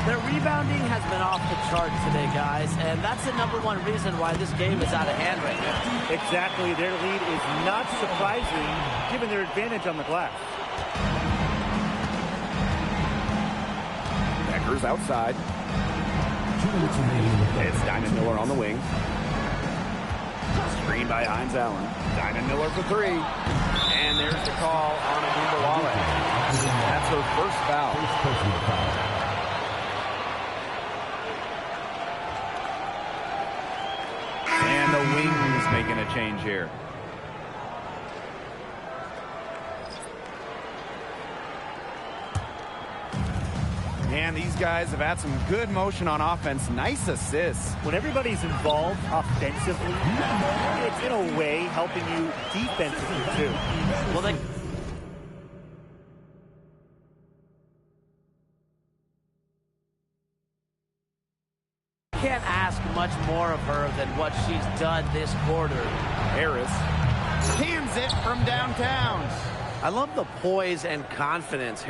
Their rebounding has been off the chart today, guys, and that's the #1 reason why this game is out of hand right now. Exactly. Their lead is not surprising given their advantage on the glass. Becker's outside. It's Diamond Miller on the wing. Screen by Hines Allen. Diamond Miller for three. And there's the call on Agumbawale. That's her first foul. And the Wings making a change here. And these guys have had some good motion on offense. Nice assists. When everybody's involved offensively, it's in a way helping you defensively too. Well, they can't ask much more of her than what she's done this quarter. Harris cans it from downtown. I love the poise and confidence.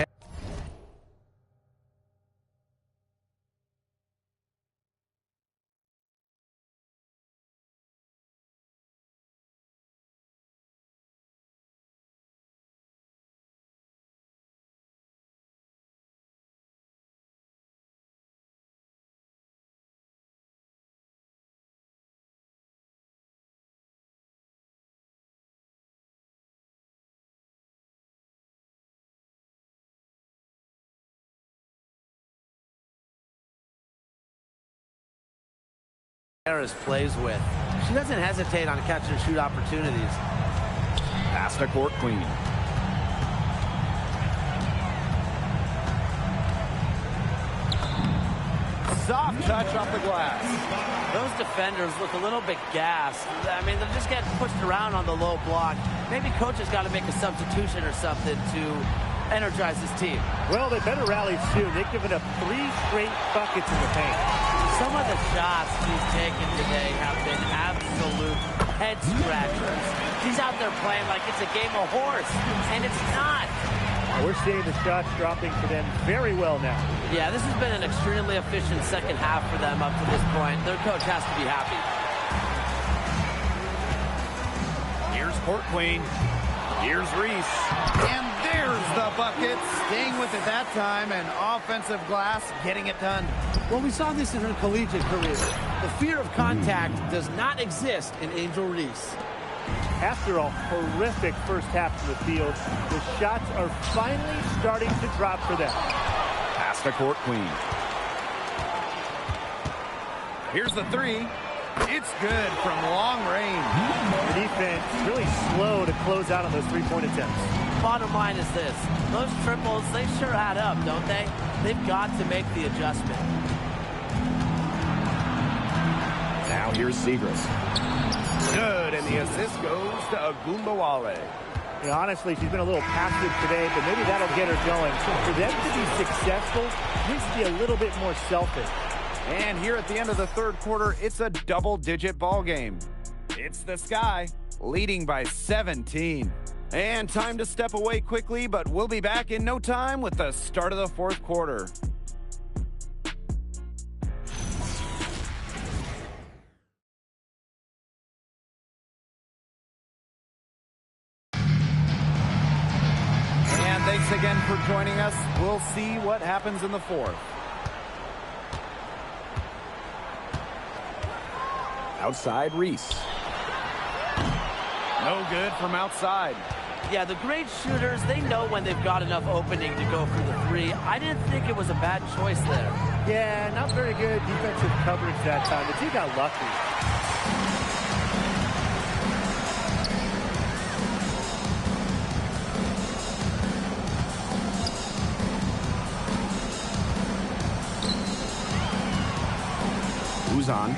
Harris plays with. She doesn't hesitate on catch and shoot opportunities. Pass to Court Queen. Soft touch off the glass. Those defenders look a little bit gassed. I mean, they're just getting pushed around on the low block. Maybe coach has got to make a substitution or something to energize his team. Well, they better rally soon. They've given up 3 straight buckets in the paint. Some of the shots she's taken today have been absolute head scratchers. She's out there playing like it's a game of horse, and it's not. We're seeing the shots dropping for them very well now. Yeah, this has been an extremely efficient second half for them up to this point. Their coach has to be happy. Here's Court Queen. Here's Reese. And there's the bucket. Staying with it that time, and offensive glass getting it done. Well, we saw this in her collegiate career. The fear of contact does not exist in Angel Reese. After a horrific first half of the field, the shots are finally starting to drop for them. Pass to Court Queen. Here's the three. It's good from long range. The defense really slow to close out on those three-point attempts. Bottom line is this. Those triples, they sure add up, don't they? They've got to make the adjustment. Now here's Segrist. Good, and the assist goes to Agumbawale. Yeah, honestly, she's been a little passive today, but maybe that'll get her going. For them to be successful, needs to be a little bit more selfish. And here at the end of the third quarter, it's a double-digit ball game. It's the Sky, leading by 17. And time to step away quickly, but we'll be back in no time with the start of the fourth quarter. And thanks again for joining us. We'll see what happens in the fourth. Outside, Reese. No good from outside. Yeah, the great shooters, they know when they've got enough opening to go for the three. I didn't think it was a bad choice there. Yeah, not very good defensive coverage that time. The team got lucky. Uzan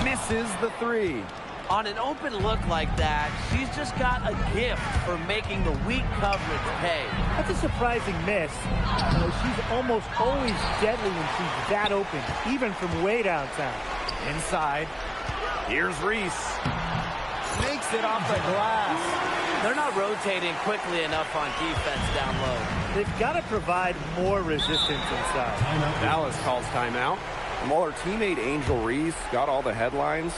misses the three. On an open look like that, she's just got a gift for making the weak coverage pay. That's a surprising miss. You know, she's almost always deadly when she's that open, even from way downtown. Inside, here's Reese. Makes it off the glass. They're not rotating quickly enough on defense down low. They've got to provide more resistance inside. Dallas calls timeout. And while her teammate Angel Reese got all the headlines,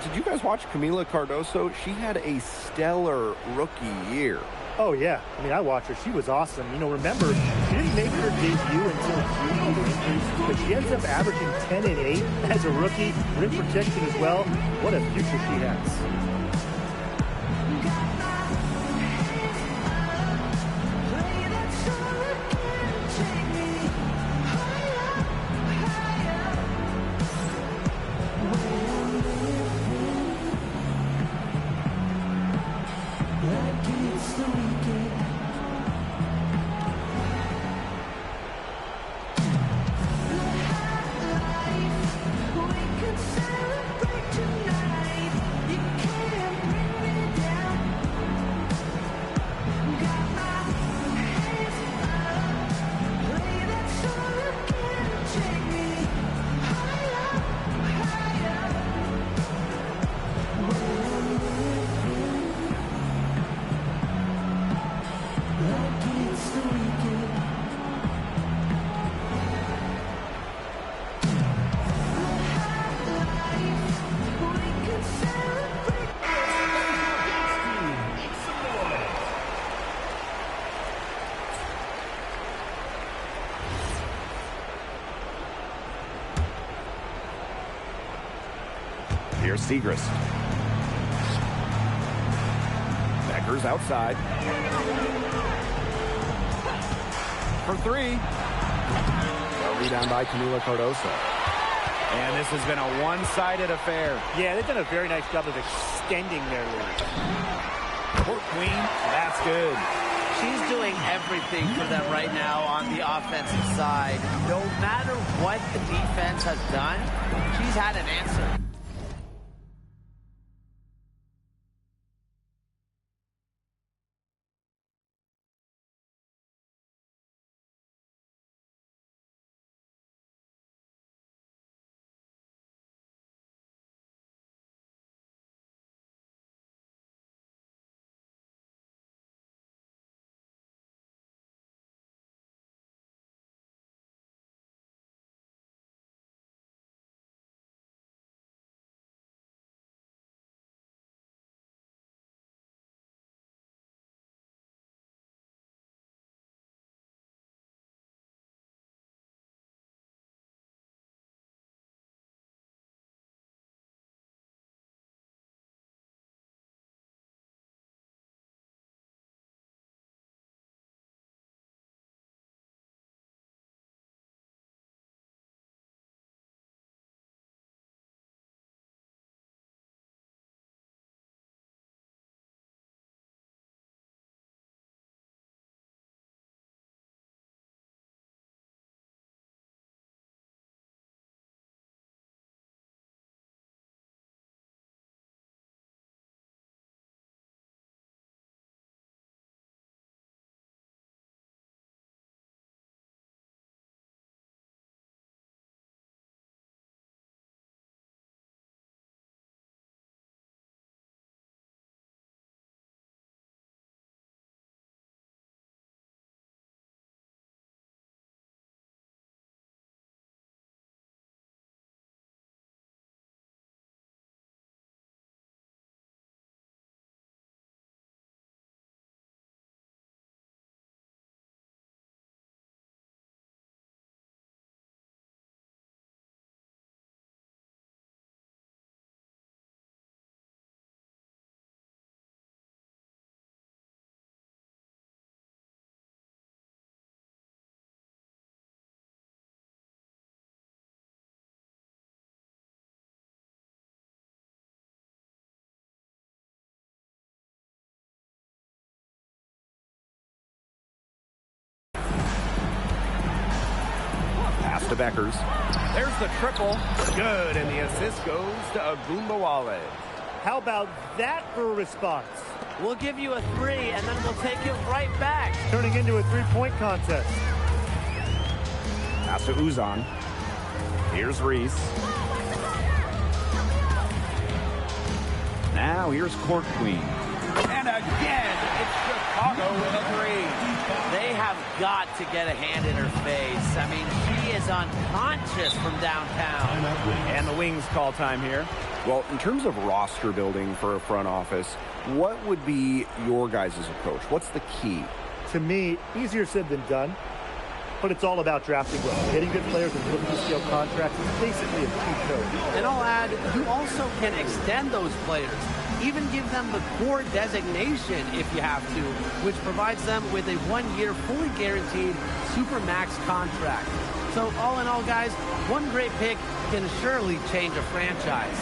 did you guys watch Camila Cardoso? She had a stellar rookie year. Oh, yeah. I mean, I watched her. She was awesome. You know, remember, she didn't make her debut until June due to injuries, but she ends up averaging 10 and 8 as a rookie. Rim protection as well. What a future she has. Here's Segrist. Beckers outside. For three. A rebound by Camila Cardoso. And this has been a one-sided affair. Yeah, they've done a very nice job of extending their lead. Court queen, that's good. She's doing everything for them right now on the offensive side. No matter what the defense has done, she's had an answer. To Beckers. There's the triple. Good, and the assist goes to Agumbawale. How about that for a response? We'll give you a three, and then we'll take it right back. Turning into a three-point contest. Pass to Uzan. Here's Reese. Now here's Court Queen. And again, it's Chicago with a three. They have got to get a hand in her face. I mean, she is unconscious from downtown. And the Wings call time here. Well, in terms of roster building for a front office, what would be your guys' approach? What's the key? To me, easier said than done, but it's all about drafting well. Getting good players with rookie-scale contracts is basically a cheat code. And I'll add, you also can extend those players. Even give them the core designation if you have to, which provides them with a 1-year, fully guaranteed Supermax contract. So all in all, guys, one great pick can surely change a franchise.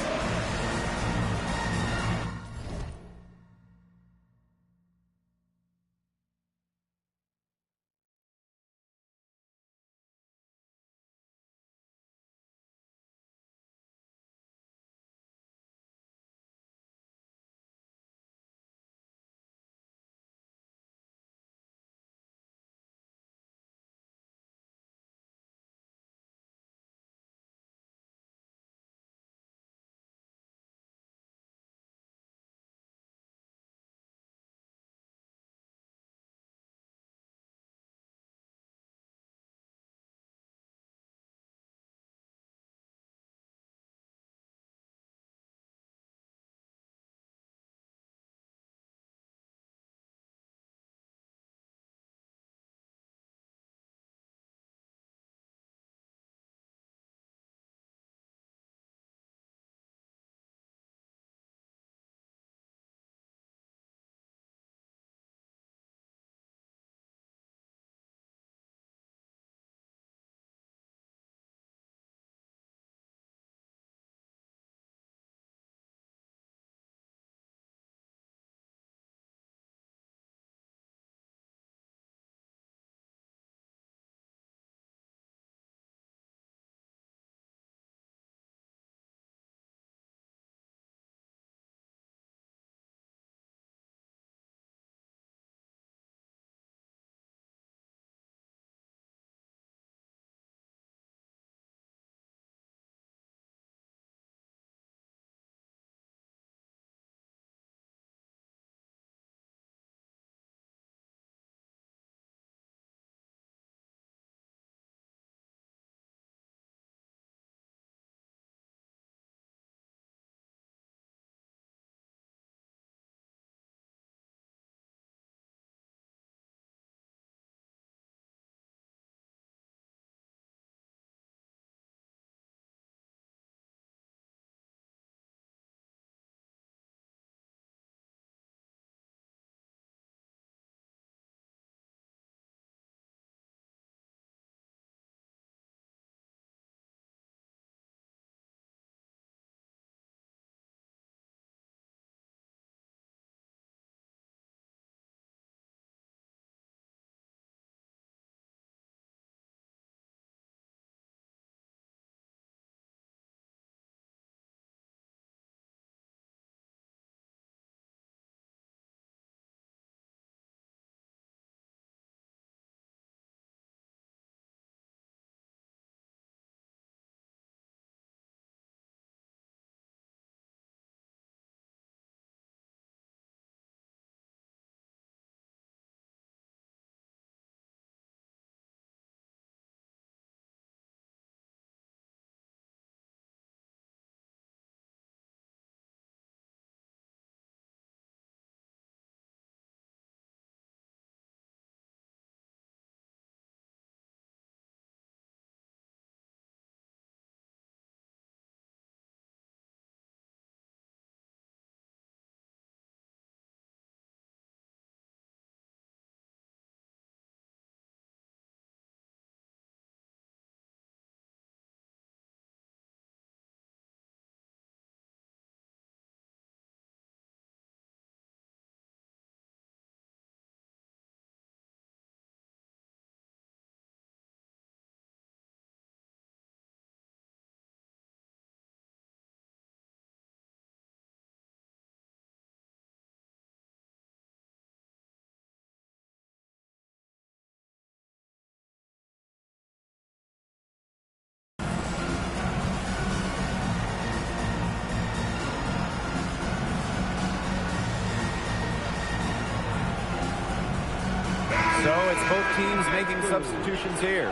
both teams making substitutions here.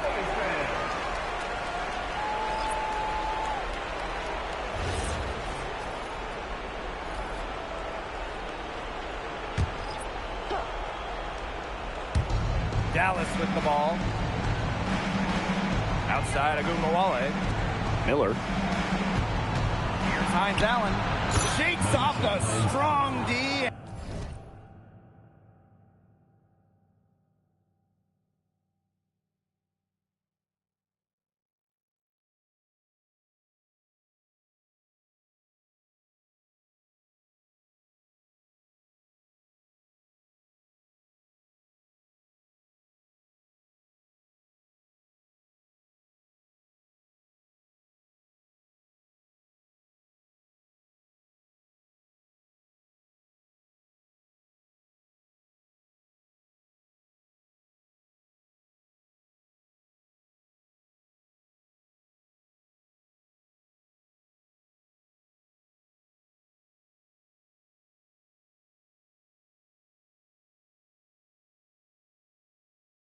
Dallas with the ball. Outside Agumawale. Miller. Here's Hines Allen. Shakes off the strong D.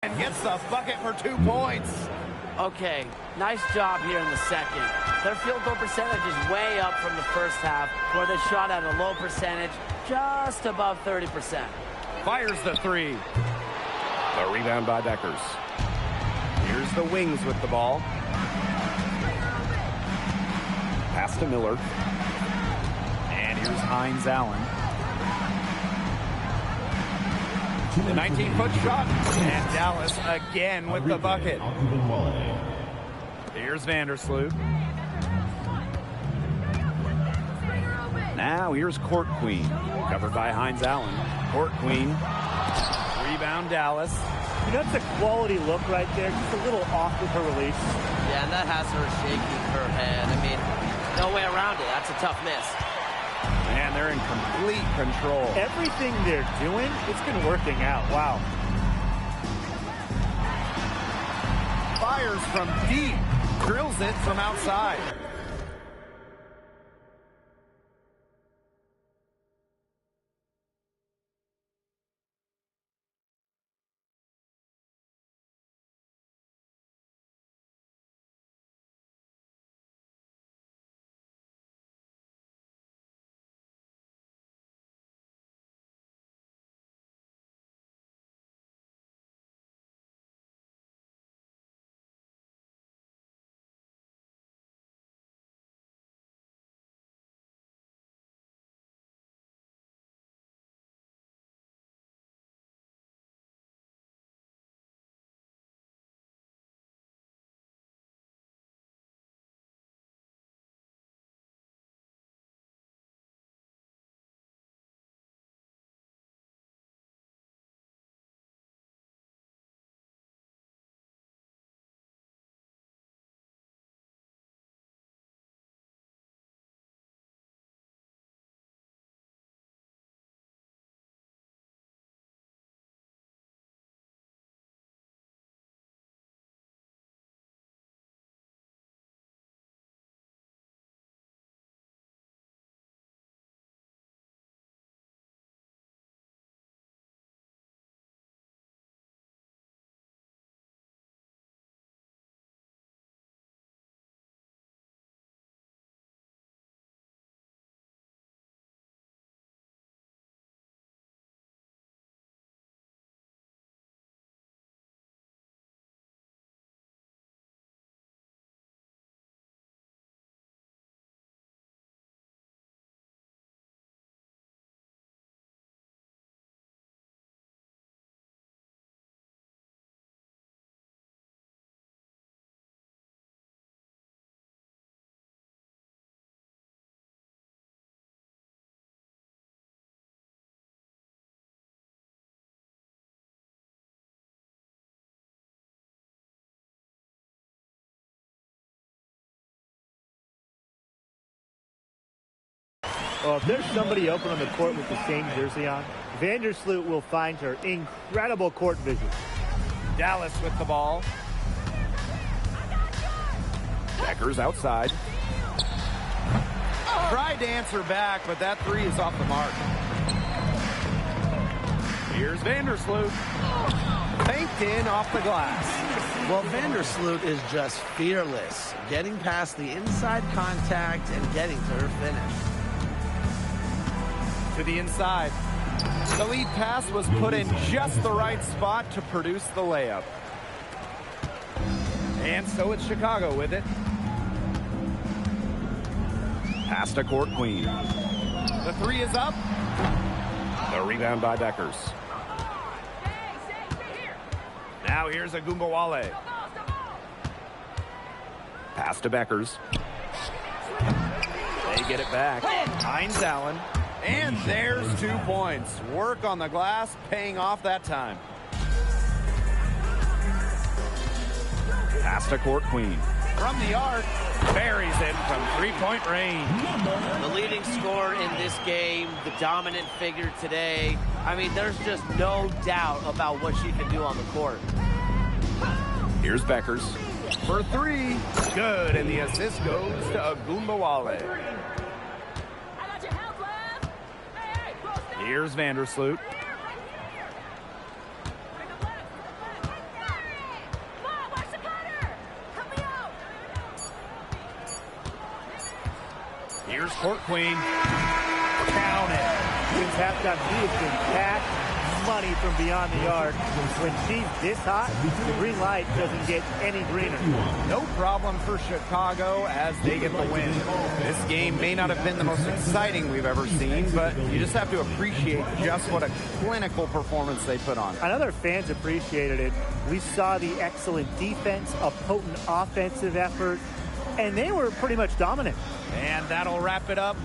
And gets the bucket for 2 points. Okay, nice job here in the second. Their field goal percentage is way up from the first half, where they shot at a low percentage, just above 30%. Fires the three. The rebound by Deckers. Here's the Wings with the ball. Pass to Miller. And here's Hines Allen. The 19-foot shot. And Dallas again with the bucket. Here's Vandersloot. Now here's Court Queen. Covered by Hines Allen. Court Queen. Rebound Dallas. You know, it's a quality look right there. Just a little off with her release. Yeah, and that has her shaking her head. I mean, no way around it. That's a tough miss. And they're in complete control. Everything they're doing, it's been working out. Wow. Fires from deep. Drills it from outside. Well, if there's somebody open on the court with the same jersey on, Vandersloot will find her incredible court vision. Dallas with the ball. Deckers outside. Tried to answer back, but that three is off the mark. Here's Vandersloot. banked in off the glass. Well, Vandersloot is just fearless, getting past the inside contact and getting to her finish. To the inside. The lead pass was put in just the right spot to produce the layup. And so it's Chicago with it. Pass to Court Queen. The three is up. The rebound by Beckers. Now here's Agumbawale. Pass to Beckers. They get it back. Hines Allen. And there's 2 points. Work on the glass, paying off that time. Pass to Court Queen. From the arc, buries it from three-point range. The leading scorer in this game, the dominant figure today. I mean, there's just no doubt about what she can do on the court. Here's Beckers for three. Good, and the assist goes to Agumbawale. Here's Vandersloot. Here's Court Queen. Count it. Since halftime, she has been packed money from beyond the arc. When she's this hot, the green light doesn't get any greener. No problem for Chicago as they get the win. This game may not have been the most exciting we've ever seen, but you just have to appreciate just what a clinical performance they put on. I know their fans appreciated it. We saw the excellent defense, a potent offensive effort, and they were pretty much dominant. And that'll wrap it up.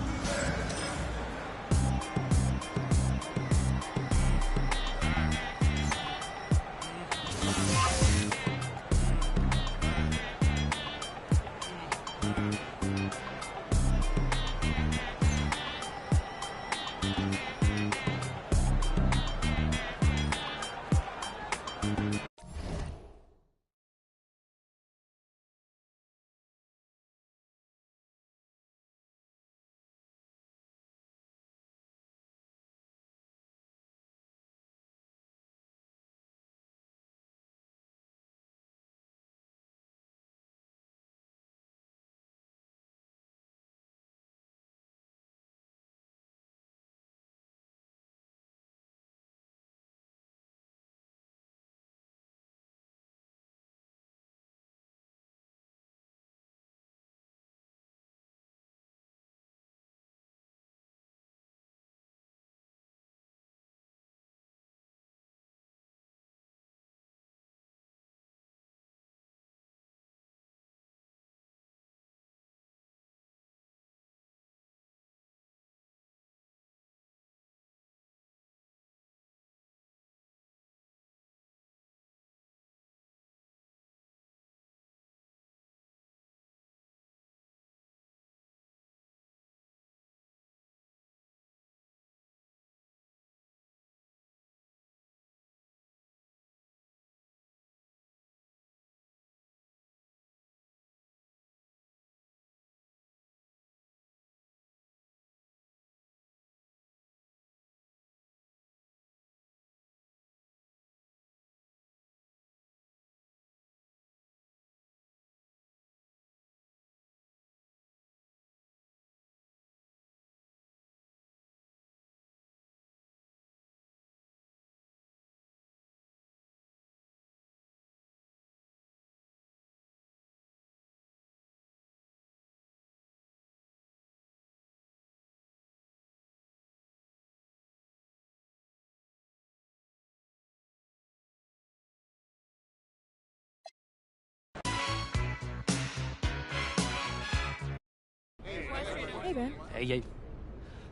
Hey, Ben. Hey.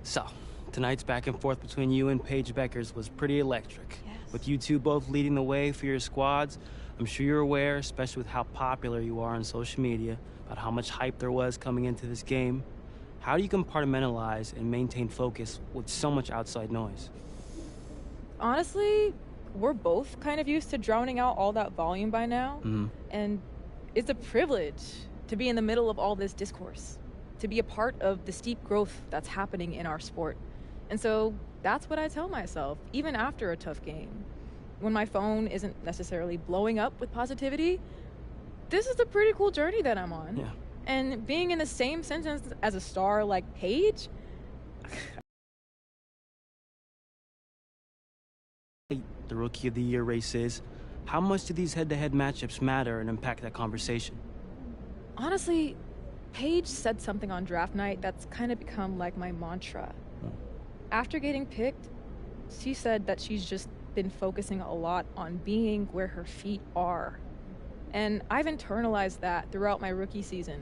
So, tonight's back and forth between you and Paige Beckers was pretty electric. Yes. With you two both leading the way for your squads, I'm sure you're aware, especially with how popular you are on social media, about how much hype there was coming into this game. How do you compartmentalize and maintain focus with so much outside noise? Honestly, we're both kind of used to drowning out all that volume by now. And it's a privilege to be in the middle of all this discourse, to be a part of the steep growth that's happening in our sport. And so that's what I tell myself, even after a tough game. when my phone isn't necessarily blowing up with positivity, this is a pretty cool journey that I'm on. Yeah. And being in the same sentence as a star like Paige, the Rookie of the Year race is, how much do these head-to-head matchups matter and impact that conversation? honestly, Paige said something on draft night that's kind of become like my mantra. After getting picked, she said that she's just been focusing a lot on being where her feet are. And I've internalized that throughout my rookie season.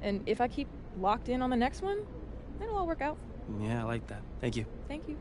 And if I keep locked in on the next one, it'll all work out. Yeah, I like that. Thank you. Thank you.